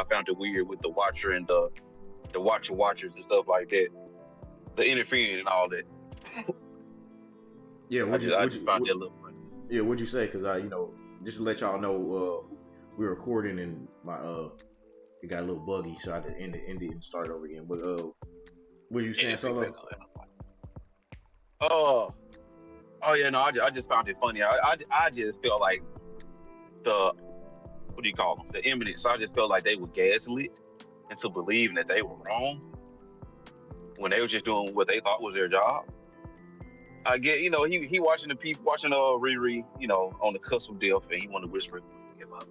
found it weird with the Watcher and the Watchers and stuff like that, the interfering and all that. Yeah, I just found that a little funny. Yeah, what'd you say? Because you know, just to let y'all know, we're recording and my it got a little buggy, so I had to end it and start over again. But what you saying, Solo? Oh yeah, no, I just found it funny. I just felt like what do you call them? The eminence. So I just felt like they were gaslit into believing that they were wrong when they were just doing what they thought was their job. I get, you know, he watching the people, watching Riri, you know, on the cusp of death, and he wanted to whisper, give up.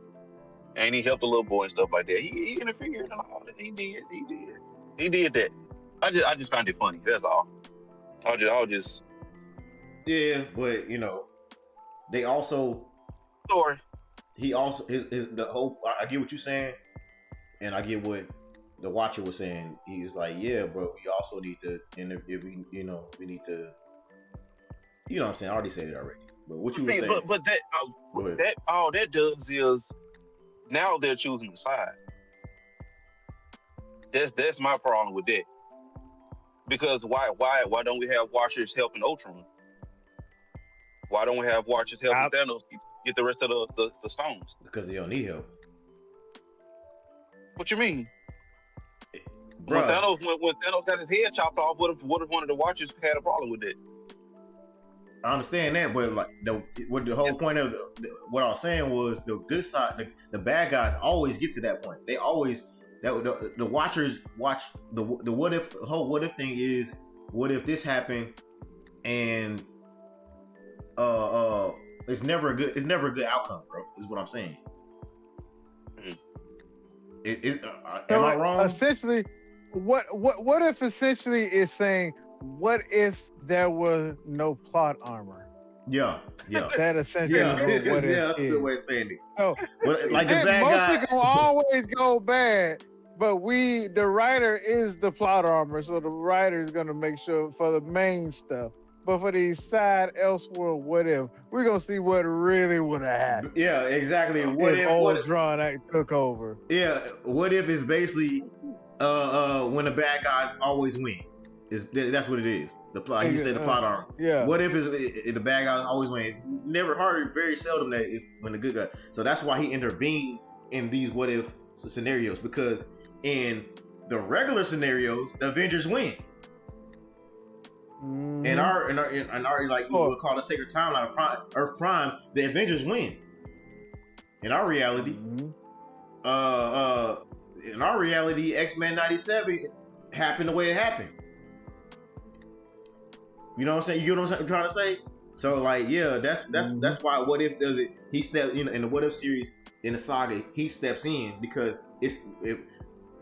And he helped the little boy and stuff like that. He interfered and all that. He did that. I just found it funny. That's all. I'll just. Yeah, but you know, they also. Sorry. He also his the whole. I get what you're saying, and I get what the Watcher was saying. He's like, yeah, but we also need to, and if we, you know, we need to. You know what I'm saying? I already said it already. But what you were saying? But that all that does is now they're choosing the side. That's my problem with that. Because why don't we have Watchers helping Ultron? Why don't we have Watchers helping Thanos get the rest of the stones? Because they don't need help. What you mean? When Thanos got his head chopped off, what if one of the Watchers had a problem with that? I understand that, but like the whole point of what I was saying was the good side, the bad guys always get to that point. They always the Watchers watch the what if. The whole what if thing is, what if this happened, and it's never a good outcome, bro. Is what I'm saying. Am I wrong? Essentially, what if essentially is saying, what if there was no plot armor? Yeah. That essentially is what it is. That's a good way of saying it. So, like the bad guy, mostly gonna always go bad, but the writer is the plot armor, so the writer is gonna make sure for the main stuff. But for these side Elseworld, what if, we're gonna see what really would have happened. Yeah, exactly. What if Ultron took over? Yeah, what if it's basically when the bad guys always win? That's what it is. The plot. You said the plot armor. Yeah. What if the bad guys always win? It's never hard. Very seldom that it's when the good guy. So that's why he intervenes in these what if scenarios, because in the regular scenarios, the Avengers win. In our like we would call the sacred timeline of Earth Prime, the Avengers win. In our reality, X-Men 97 happened the way it happened. You know what I'm saying? You know what I'm trying to say? So like, yeah, that's why what if does it? He steps, in the what if series in the saga, he steps in because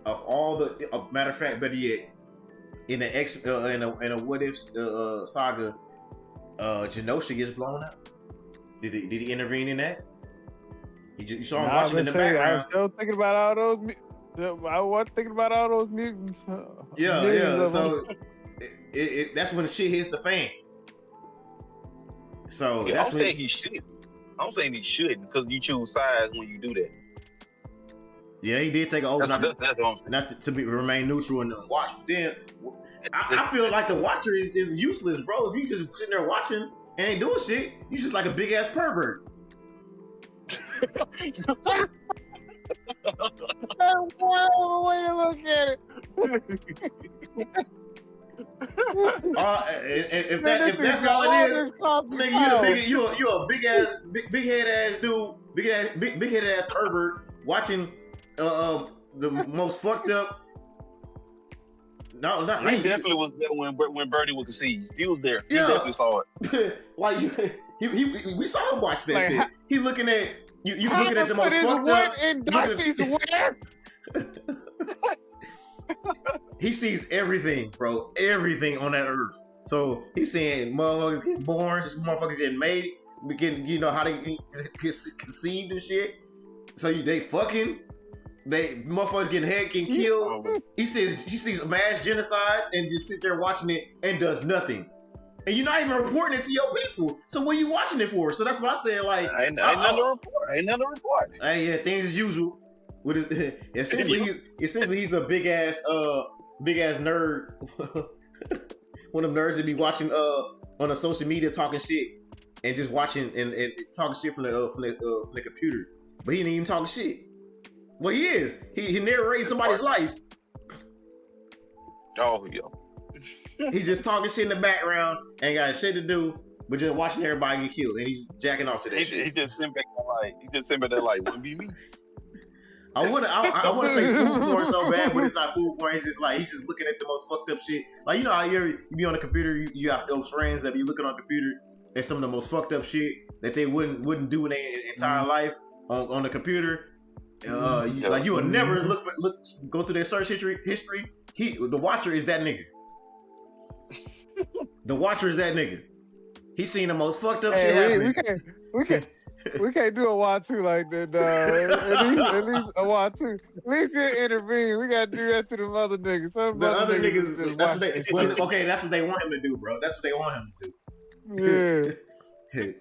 of all the matter of fact, better yet, in the in a what if saga, Genosha gets blown up. Did he intervene in that? You saw him watching in the background. I was still thinking about all those. I was thinking about all those mutants. Yeah. So that's when the shit hits the fan. So I'm saying he should. I'm saying he should because you choose sides when you do that. Yeah, he did take an oath not to remain neutral and watch. But then I feel like the Watcher is useless, bro. If you just sitting there watching and ain't doing shit, you just like a big ass pervert. Way to look at it. If that's all it is, nigga, you a big head ass dude, big headed ass pervert watching the most fucked up. No, he definitely was there when Birdie was conceived. He was there. He definitely saw it. Like we saw him watch that shit. He looking at you looking at the most fucked up. In Darcy's where? He sees everything, bro. Everything on that earth. So he's saying motherfuckers getting born, just motherfuckers getting made, getting, how they get conceived and shit. So they fucking, motherfuckers getting killed. She sees mass genocides and just sit there watching it and does nothing. And you're not even reporting it to your people. So what are you watching it for? So that's what I said. Like, ain't nothing to report. Ain't nothing to report. Hey, yeah, things as usual. With essentially he's a big ass nerd. One of them nerds that be watching on the social media talking shit and just watching and talking shit from the computer. But he ain't even talking shit. Well, he is. He narrating somebody's life. Oh, yeah. He's just talking shit in the background, ain't got shit to do, but just watching everybody get killed, and he's jacking off to that shit. He just sitting back there like, wouldn't be me. I want to say food porn so bad, but it's not food porn. It's just like he's just looking at the most fucked up shit. Like, how you be on the computer, you got those friends that be looking on the computer at some of the most fucked up shit that they wouldn't do in their entire life on the computer. Like you would never go through their search history. The Watcher is that nigga. The Watcher is that nigga. He's seen the most fucked up shit happening. We can't do a Y2 like that, dog. At least a Y2. At least you intervene. We gotta do that to them other niggas. The other niggas, that's what they want him to do, bro. That's what they want him to do. Yeah.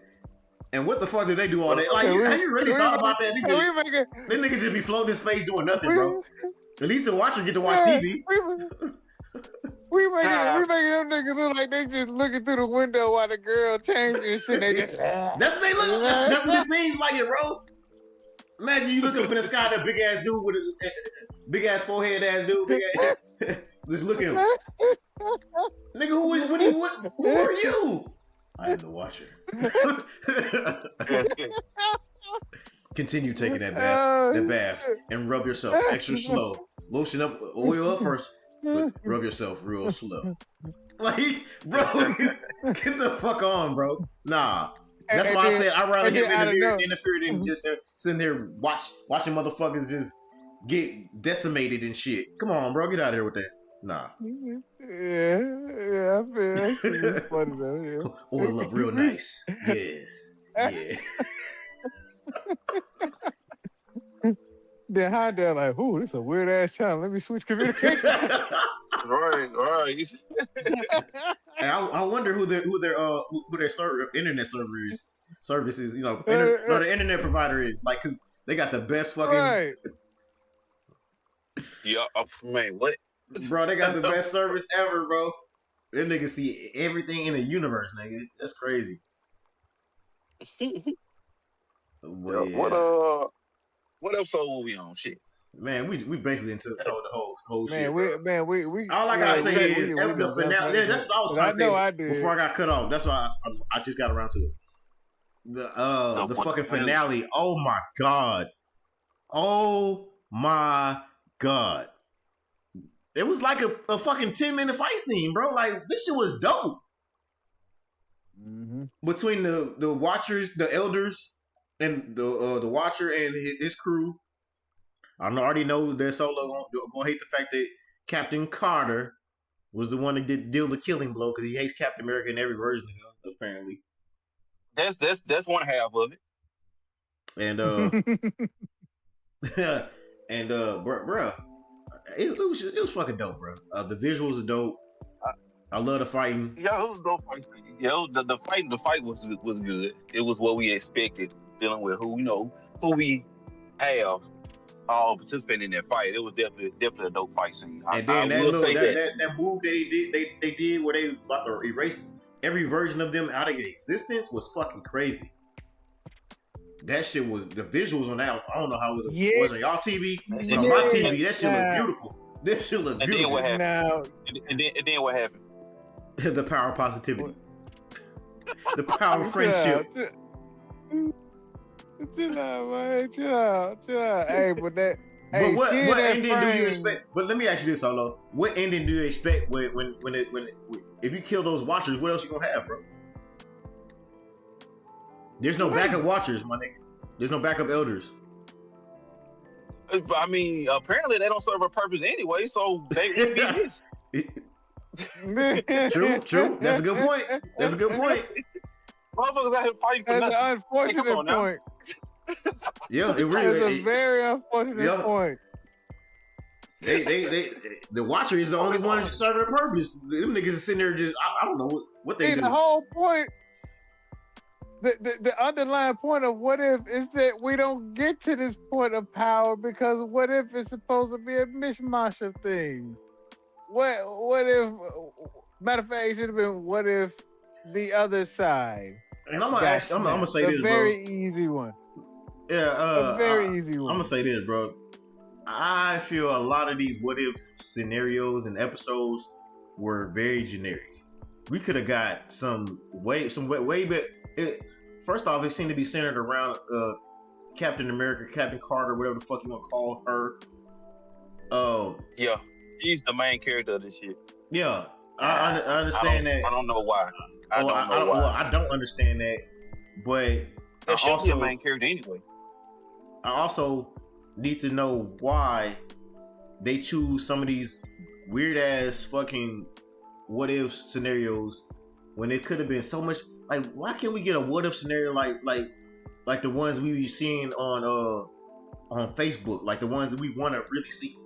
And what the fuck do they do all day? Like, have you really thought about that? These niggas just be floating in space doing nothing, bro. At least the Watcher get to watch TV. We making them niggas look like they just looking through the window while the girl changing and shit. They just, that's what they look. That's what it seems like, it, bro. Imagine you look up in the sky, that big ass dude with a big ass forehead ass dude, big ass, just looking at him. Nigga, who are you? I am the Watcher. Continue taking that bath, and rub yourself extra slow. Lotion up, oil up first, but rub yourself real slow. Like, bro, get the fuck on, bro. Nah. That's why I said I'd rather him interfere than just sitting there watching motherfuckers just get decimated and shit. Come on, bro, get out of here with that. Nah. Yeah, I feel it's funny though. Yeah. Oil up real nice. Yes. Yeah. Then Heimdall like, ooh, this is a weird ass channel. Let me switch communication. Right. I wonder who their internet services, the internet provider is. Like, cause they got the best fucking. Right. Yeah, man, what? Bro, they got the best service ever, bro. Them niggas see everything in the universe, nigga. That's crazy. Well, yeah. What episode were we on? Shit. Man, we basically told the whole man, shit. We all I gotta say is the finale. Yeah, that's what I was trying to say before I got cut off. That's why I just got around to it. The fucking finale. Oh my god. Oh my god. It was like a fucking 10-minute fight scene, bro. Like, this shit was dope. Mm-hmm. Between the Watchers, the Elders, and the Watcher and his crew. I already know that Solo gonna hate the fact that Captain Carter was the one that did deal the killing blow, because he hates Captain America in every version of him, apparently. That's one half of it. And bruh, it was fucking dope, bro. The visuals are dope. I love the fighting. Yeah, it was dope fight. Yeah, the fight was good. It was what we expected, dealing with who we have all participating in that fight. It was definitely a dope fight scene. And then that move that they did where they about to erase every version of them out of existence was fucking crazy. That shit was, the visuals on that, I don't know how it was on y'all TV, but on my TV, that shit looked beautiful. That shit looked beautiful. And then what happened? The power of positivity. The power of friendship. Chill out, man. Chill out. Hey, but that. But what ending do you expect? But let me ask you this, Solo. What ending do you expect when if you kill those Watchers? What else you gonna have, bro? There's no backup Watchers, my nigga. There's no backup Elders. I mean, apparently they don't serve a purpose anyway, so they would be his. True. That's a good point. Motherfuckers out here fighting for nothing. That's an unfortunate point. Yeah, it really. That's a very unfortunate point. The Watcher is the only one serving a purpose. Them niggas are sitting there just, I don't know what they do. The whole point, the underlying point of what if is that we don't get to this point of power because what if it's supposed to be a mishmash of things? What if, matter of fact, it should have been what if the other side? And I'm gonna say this, bro. A very easy one. Yeah, a very easy one. I'm gonna say this, bro. I feel a lot of these what if scenarios and episodes were very generic. We could have got some way better. First off, it seemed to be centered around Captain America, Captain Carter, whatever the fuck you want to call her. Yeah, she's the main character of this shit. Yeah, I understand that. I don't know why. I don't understand that, but that should be a main character anyway. I also need to know why they choose some of these weird ass fucking what if scenarios when it could have been so much. Like, why can't we get a what if scenario like the ones we be seeing on Facebook, like the ones that we want to really see?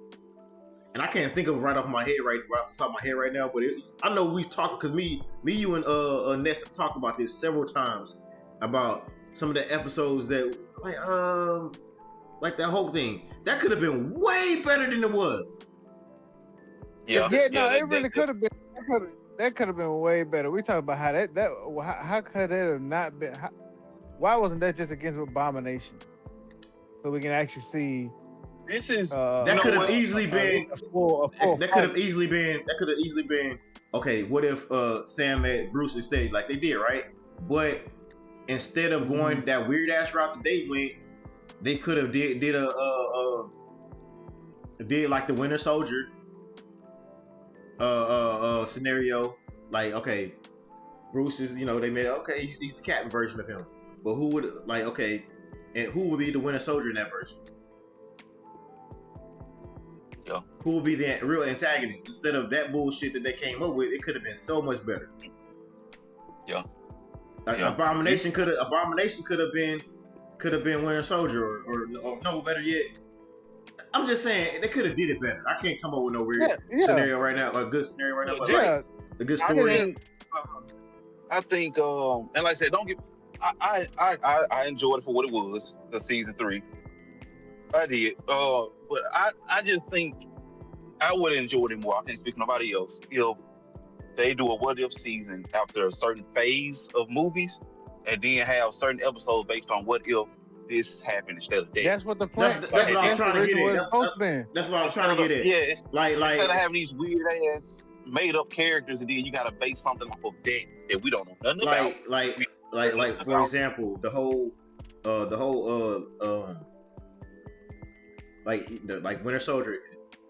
And I can't think of it right off my head, right off the top of my head right now. But I know we've talked, because me, you, and Ness have talked about this several times about some of the episodes that like that whole thing that could have been way better than it was. Yeah, no, it really could have been. That could have been way better. We talk about how how could it have not been? Why wasn't that just against Abomination? So we can actually see. This is that could have easily been. That could have easily been. Okay, what if Sam met Bruce instead, like they did, right? But instead of going that weird ass route that they went, they could have did like the Winter Soldier scenario. Like, okay, Bruce is, they made he's the Captain version of him. But who would and who would be the Winter Soldier in that version? Yeah. Who would be the real antagonist instead of that bullshit that they came up with? It could have been so much better. Yeah. Like Abomination could have been Winter Soldier or no, better yet. I'm just saying they could have did it better. I can't come up with no weird scenario right now, a good scenario right now. But like the good story. I think, and like I said, I enjoyed it for what it was, the season 3. I did, but I just think I would have enjoyed it more. I can't speak for nobody else. If they do a what if season after a certain phase of movies, and then have certain episodes based on what if this happened instead of that. That's what the plan. That's what I was trying to get at. That's what I was trying to get at. Yeah, like instead of having these weird ass made up characters, and then you gotta base something off of that we don't know nothing about. Like for example, the whole like Winter Soldier,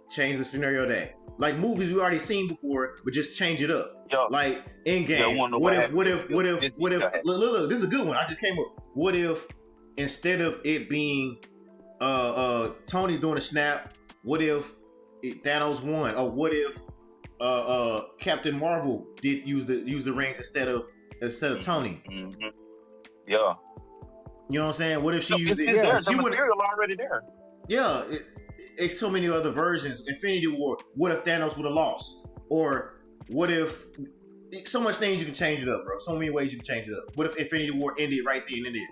change the scenario that like movies we already seen before, but just change it up. Yeah. Like Endgame. What if? Look, this is a good one. I just came up. What if instead of it being Tony doing a snap, what if Thanos won? Or what if Captain Marvel did use the rings instead of Tony? Mm-hmm. Yeah. You know what I'm saying? What if she used it? There's material already there. Yeah, it's so many other versions. Infinity War. What if Thanos would have lost? Or what if? So much things you can change it up, bro. So many ways you can change it up. What if Infinity War ended right then and there?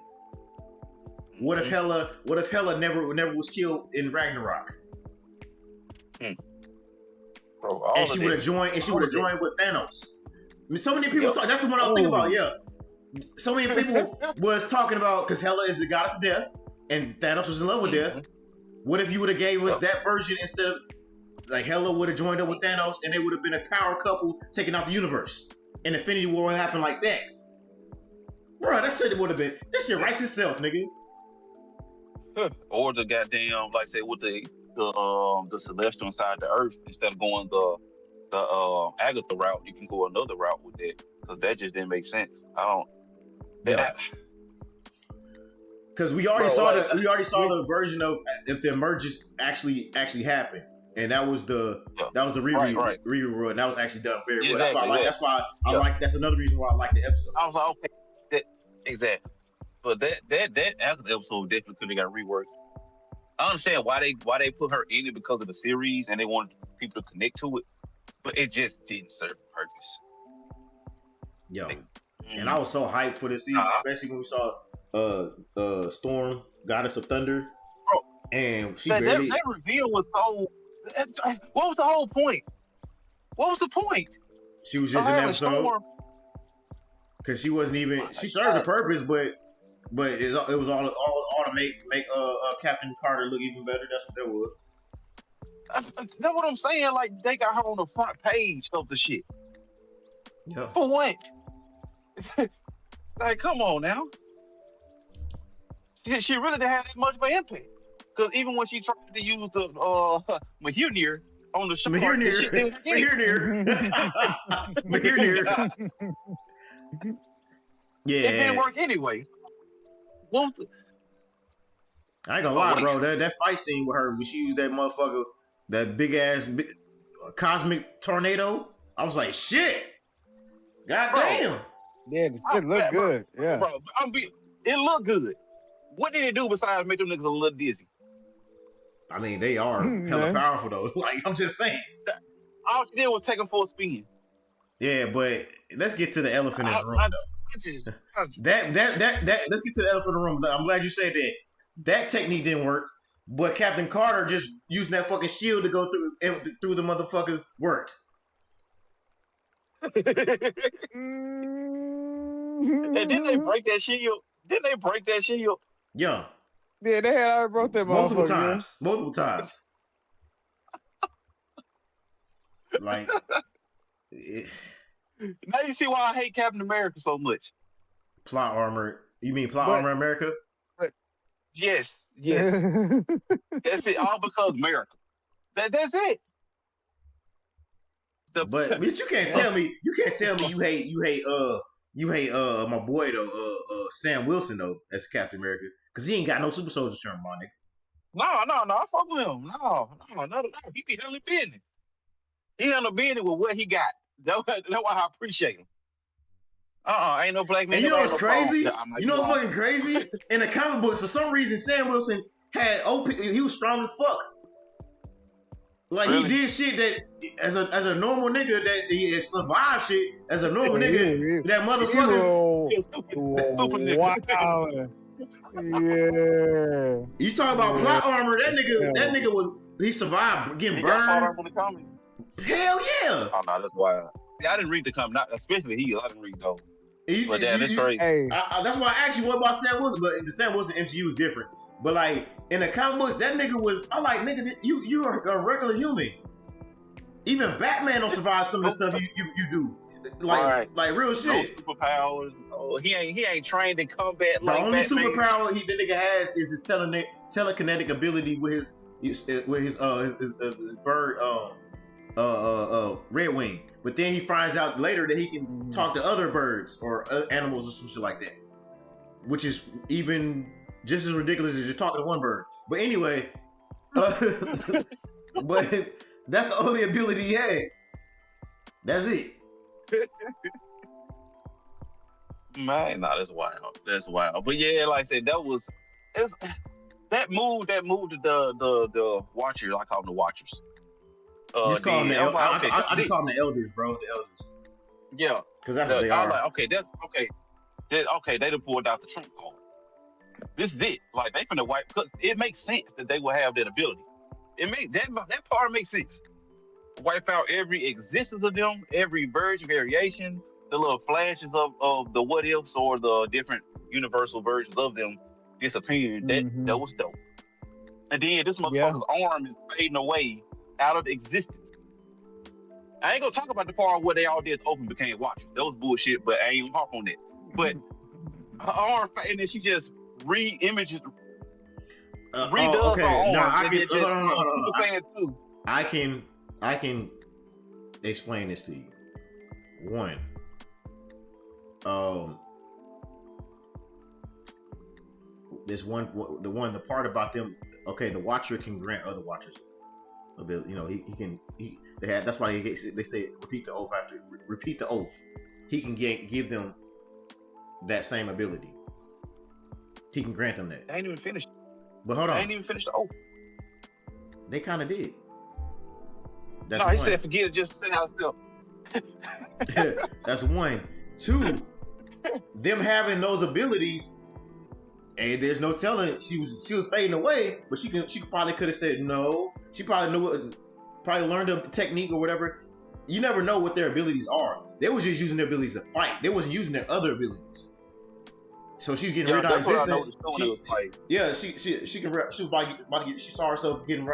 What if Hela? What if Hela never was killed in Ragnarok? Bro, and she would have joined. And she would have joined with Thanos. I mean, so many people talk. That's the one I was thinking about. Yeah. So many people was talking about because Hela is the goddess of death, and Thanos was in love with death. What if you would have gave us that version instead of like Hela would have joined up with Thanos, and they would have been a power couple taking out the universe, and Infinity War would happen like that, bro? That shit would have been. This shit writes itself, nigga. Or the goddamn, like I said, with the celestial inside the Earth, instead of going the Agatha route, you can go another route with that, because that just didn't make sense. Because we already saw the version of if the emergence actually happened, and that was the review, and that was actually done very well. That's why I like. That's another reason why I like the episode. I was like, okay, exactly. But that episode definitely could have got reworked. I understand why they put her in it because of the series, and they wanted people to connect to it, but it just didn't serve the purpose. Yo, and I was so hyped for this season, especially when we saw Storm, Goddess of Thunder, bro, and she that reveal was so. What was the whole point? What was the point? She was just an episode because she wasn't even. She served the purpose, but it was all to make Captain Carter look even better. That's what that was. That's what I'm saying. Like they got her on the front page of the shit. Yeah. For what? Like, come on now. She really didn't have that much of an impact. Because even when she tried to use the Mjolnir on the show, Mjolnir. Yeah. It didn't work anyway. I ain't gonna lie, bro. That fight scene with her, when she used that motherfucker, that big ass cosmic tornado, I was like, shit. God damn. Yeah, it looked good. Yeah. Bro, it looked good. What did it do besides make them niggas a little dizzy? I mean, they are hella powerful though. Like, I'm just saying. All she did was take them for a spin. Yeah, but let's get to the elephant in the room. Let's get to the elephant in the room. I'm glad you said that. That technique didn't work. but Captain Carter just using that fucking shield to go through the motherfuckers worked. And didn't they break that shield? Yeah. Yeah, they had already broke that multiple times. Like, now you see why I hate Captain America so much. Plot armor. You mean Armor America? Yes. That's it. All because America. That's it. But you can't tell me you hate my boy though, Sam Wilson though, as Captain America, because he ain't got no super soldier serum, my nigga. No, I fuck with him. No. He be handling business. He handling business with what he got. That's why I appreciate him. Ain't no black man. And you know what's crazy? You know what's fucking crazy? In the comic books, for some reason, Sam Wilson had OP. He was strong as fuck. Like, really? He did shit that as a normal nigga that he survived shit as a normal nigga. That motherfucker. Wow. Yeah. You talk about plot armor? That nigga he survived getting burned. Hell yeah. Oh no, that's wild. See, I didn't read the comic, especially he. I didn't read those. But that's crazy. Hey. That's why I asked you what about Sam Wilson, but the Sam Wilson MCU is different. But like in the comic books, that nigga was. I'm like, nigga, you are a regular human. Even Batman don't survive some of the stuff you do. Like real shit. No superpowers. Oh, he ain't trained in combat. The only superpower the nigga has is his telekinetic ability with his bird Red Wing. But then he finds out later that he can talk to other birds or animals or some shit like that, which is even just as ridiculous as you're talking to one bird. But anyway, but that's the only ability he had. That's it. Man, no, that's wild. That's wild. But yeah, like I said, that move to the Watchers. I call them the Watchers. I just call them the Elders, bro. The Elders. Yeah, because that's what they are. Like, okay, that's okay. They done pulled out the Trump card. This is it. Like they finna wipe. Cause it makes sense that they will have that ability. It makes that part makes sense. Wipe out every existence of them, every version, variation, the little flashes of the what ifs or the different universal versions of them disappearing. That was dope. And then this motherfucker's arm is fading away out of existence. I ain't gonna talk about the part where they all did open became Watchers. That was bullshit, but I ain't gonna harp on that. But her arm, and then she just re-images, redoes her arm. I can explain this to you. One, the part about them. Okay, the Watcher can grant other Watchers ability. You know, that's why they say repeat the oath after repeat the oath. He can give them that same ability. He can grant them that. I ain't even finished. But hold on. I ain't even finished the oath. They kind of did. That's no, he said forget it, just say how it's still. That's one. Two, them having those abilities, and there's no telling she was fading away, but she probably could have said no. She probably learned a technique or whatever. You never know what their abilities are. They was just using their abilities to fight. They wasn't using their other abilities. So she's getting rid of existence. She saw herself getting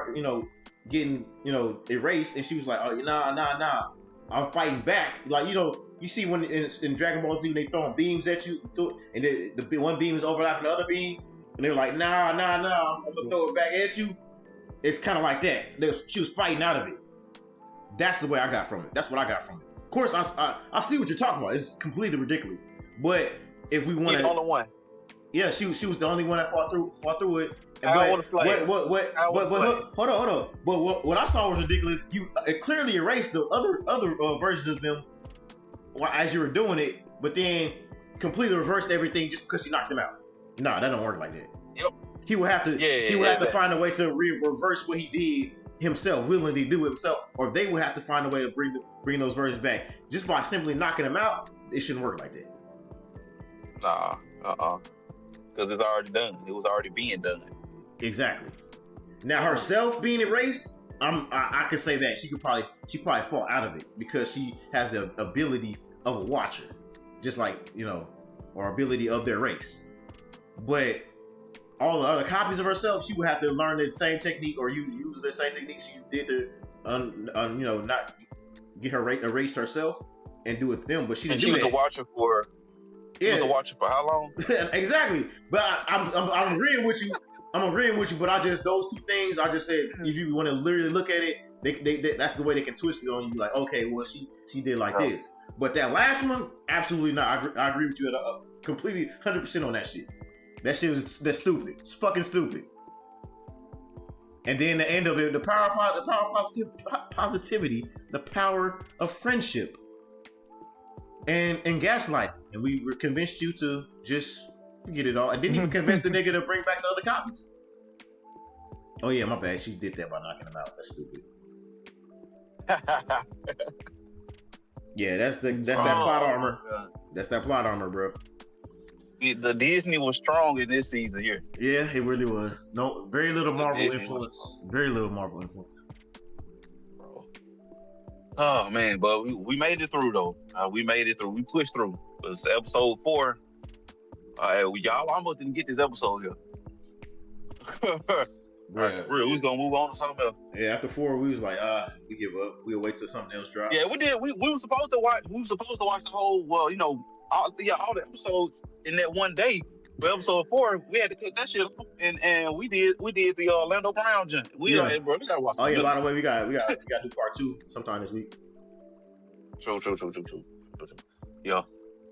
erased, and she was like, "Oh, nah, I'm fighting back." Like, you see when in Dragon Ball Z when they throwing beams at you, and the one beam is overlapping the other beam, and they're like, "Nah, I'm gonna throw it back at you." It's kind of like that. She was fighting out of it. That's the way I got from it. That's what I got from it. Of course, I see what you're talking about. It's completely ridiculous. But if we want to, only one. Yeah, she was the only one that fought through it. Hold on. But what I saw was ridiculous. It clearly erased the other versions of them as you were doing it, but then completely reversed everything just because you knocked them out. Nah, that don't work like that. Yep. He would have to. He would have to find a way to reverse what he did himself, willingly do it himself, or they would have to find a way to bring those versions back. Just by simply knocking them out, it shouldn't work like that. Nah, because it's already done. It was already being done. Exactly. Now herself being erased, I could say that she probably fall out of it because she has the ability of a watcher, just like or ability of their race. But all the other copies of herself, she would have to learn the same technique or use the same technique she did to not get her erased herself and do it to them. But she didn't do that. She was a watcher for. Yeah. Was a watcher for how long? Exactly. But I'm agreeing with you. But I just those two things. I just said if you want to literally look at it, they that's the way they can twist it on you. Like, okay, well she did like this. But that last one, absolutely not. I agree with you completely 100% on that shit. That shit that's stupid. It's fucking stupid. And then the end of it, the power of positivity, the power of friendship, and gaslighting. And we were convinced you to just forget it all. And didn't even convince the nigga to bring back the other copies. Oh yeah, my bad. She did that by knocking him out. That's stupid. Yeah, that's that plot armor. That's that plot armor, bro. The Disney was strong in this season here. Yeah, it really was. No, very little Marvel influence. Very little Marvel influence. Bro. Oh man, but we made it through though. We made it through. We pushed through. It was episode 4. Y'all almost didn't get this episode here. Right, real. We was gonna move on to something else. Yeah, after 4, we was like, we give up. We'll wait till something else drops. Yeah, we did. We were supposed to watch. We were supposed to watch the whole. Well, all the episodes in that one day. For episode 4, we had to cut that shit off, and we did the Orlando Brown jump. Bro, we gotta watch. Oh yeah, by the way, we got do part 2 sometime this week. True. Yeah,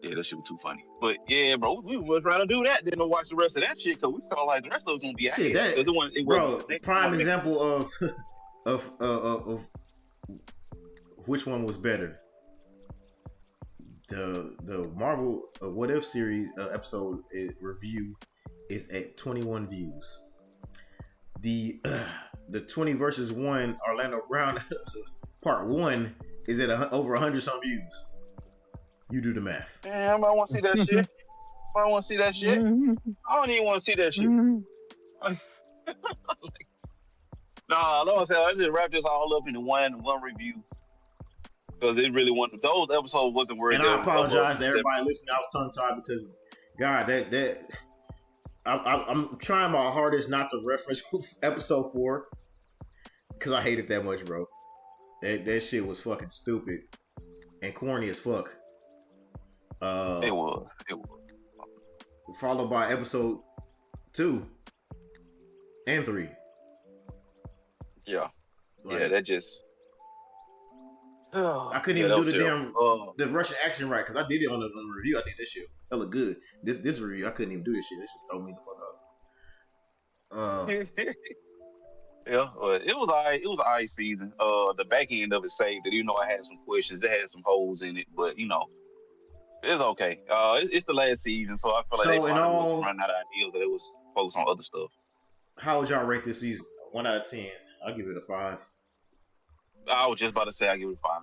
that shit was too funny. But yeah, bro, we was trying to do that, then to watch the rest of that shit because we felt like the rest of it was gonna be shit. Prime example of which one was better. The Marvel What If series episode review is at 21 views. The 20 versus 1 Orlando Brown part 1 is at over 100 some views. You do the math. Damn, I want to see that shit. I don't want to see that shit. I don't even want to see that shit. Nah, like I said, I just wrap this all up into one review. Because it really wasn't, those episodes wasn't worth it. And I apologize to everybody listening. I was tongue-tied because, God, I'm trying my hardest not to reference episode 4 because I hate it that much, bro. That shit was fucking stupid and corny as fuck. It was. Followed by episode 2 and 3. Yeah. That just. I couldn't even do the damn the Russian accent right because I did it on the review. I did this shit hella good. This review I couldn't even do this shit. This just throw me the fuck up. Yeah, it was alright. It was an alright season. The back end of it saved it. I had some questions. It had some holes in it, but it's okay. It's the last season, so I feel like they probably was running out of ideas that it was focused on other stuff. How would y'all rate this season? 1 out of 10. I'll give it a 5. I was just about to say I give it a 5.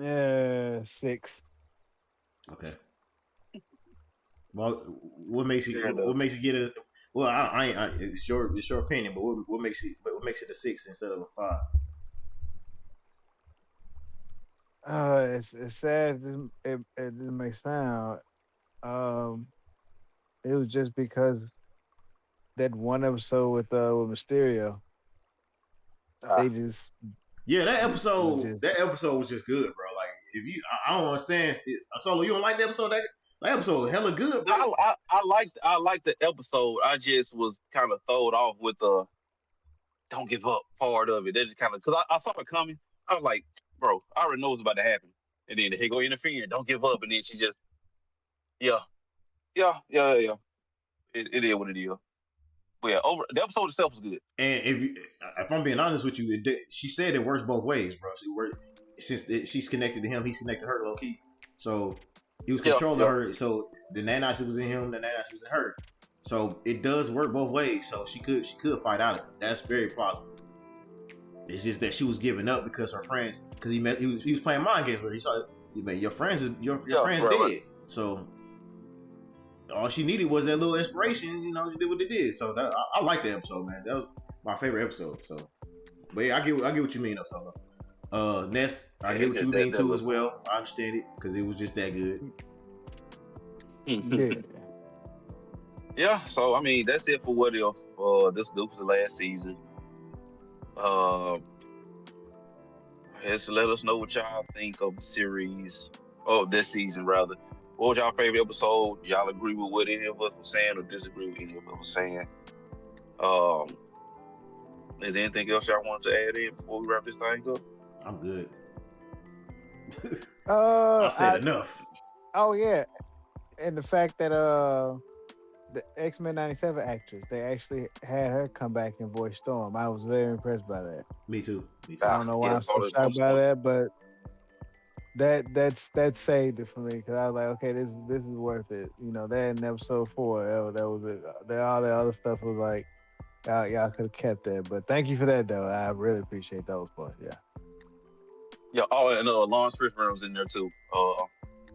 Yeah, 6. Okay. Well, what makes you get it? Well, I it's your opinion, but what makes it a 6 instead of a 5? It's sad. It may sound. It was just because that one episode with Mysterio. They just that episode was just good, bro. Like I don't understand this. Solo, you don't like the episode? That episode was hella good, bro. I liked the episode. I just was kind of thrown off with the don't give up part of it. They just kind of because I saw it coming. I was like, bro, I already know what's about to happen. And then he go interfere, don't give up, and then she just yeah. It is what it is. But yeah, the episode itself was good. And if I'm being honest with you, she said it works both ways, bro. Since she's connected to him, he's connected to her low key. So he was controlling her. So the nanites was in him, the nanites was in her. So it does work both ways. So she could fight out of it. That's very plausible. It's just that she was giving up because her friends, because he was playing mind games with her. He saw your friends dead. So all she needed was that little inspiration. You know, she did what they did. So I like that episode, man. That was my favorite episode. So, but yeah, I get what you mean, though. So, Ness, I get what you mean too as well. I understand it because it was just that good. Yeah. So I mean, that's it for What If. This was the last season. Just let us know what y'all think of the series, or this season rather. What was y'all favorite episode? Y'all agree with what any of us were saying, or disagree with any of us were saying? Is there anything else y'all want to add in before we wrap this thing up? I'm good. I said enough. Oh yeah, and the fact that the X-Men '97 actress, they actually had her come back and voice Storm. I was very impressed by that. Me too. I don't know why I'm so shocked by that, but that saved it for me because I was like, okay, this is worth it. You know, that in episode 4, that was it. All the other stuff was like, y'all could have kept that. But thank you for that, though. I really appreciate those parts. Yeah. Yeah. Oh, and Lawrence Fishburne was in there too.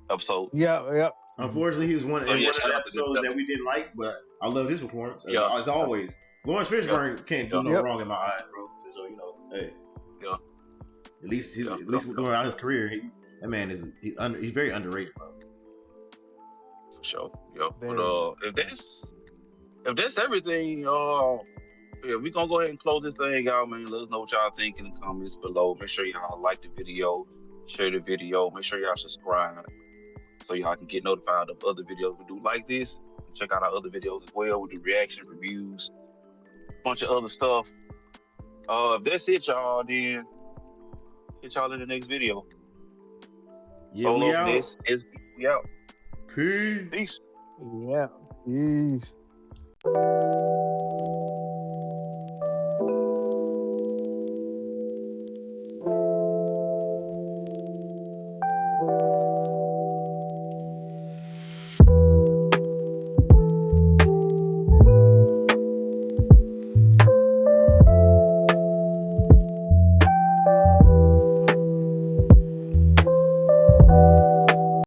Episode. Yeah. Unfortunately, he was one of the episodes that we didn't like, but I love his performance. As always, Lawrence Fishburne can't do no wrong in my eyes, bro. So you know, hey. Yeah. At least throughout his career, that man he's very underrated, bro. For sure. Yeah. But if that's everything, yeah, we gonna go ahead and close this thing out, man. Let us know what y'all think in the comments below. Make sure y'all like the video, share the video, make sure y'all subscribe so y'all can get notified of other videos we do like this. Check out our other videos as well. We do reaction reviews, a bunch of other stuff. If that's it, y'all, then catch y'all in the next video. Yeah, we out. This is we out. Peace. Yeah. Peace.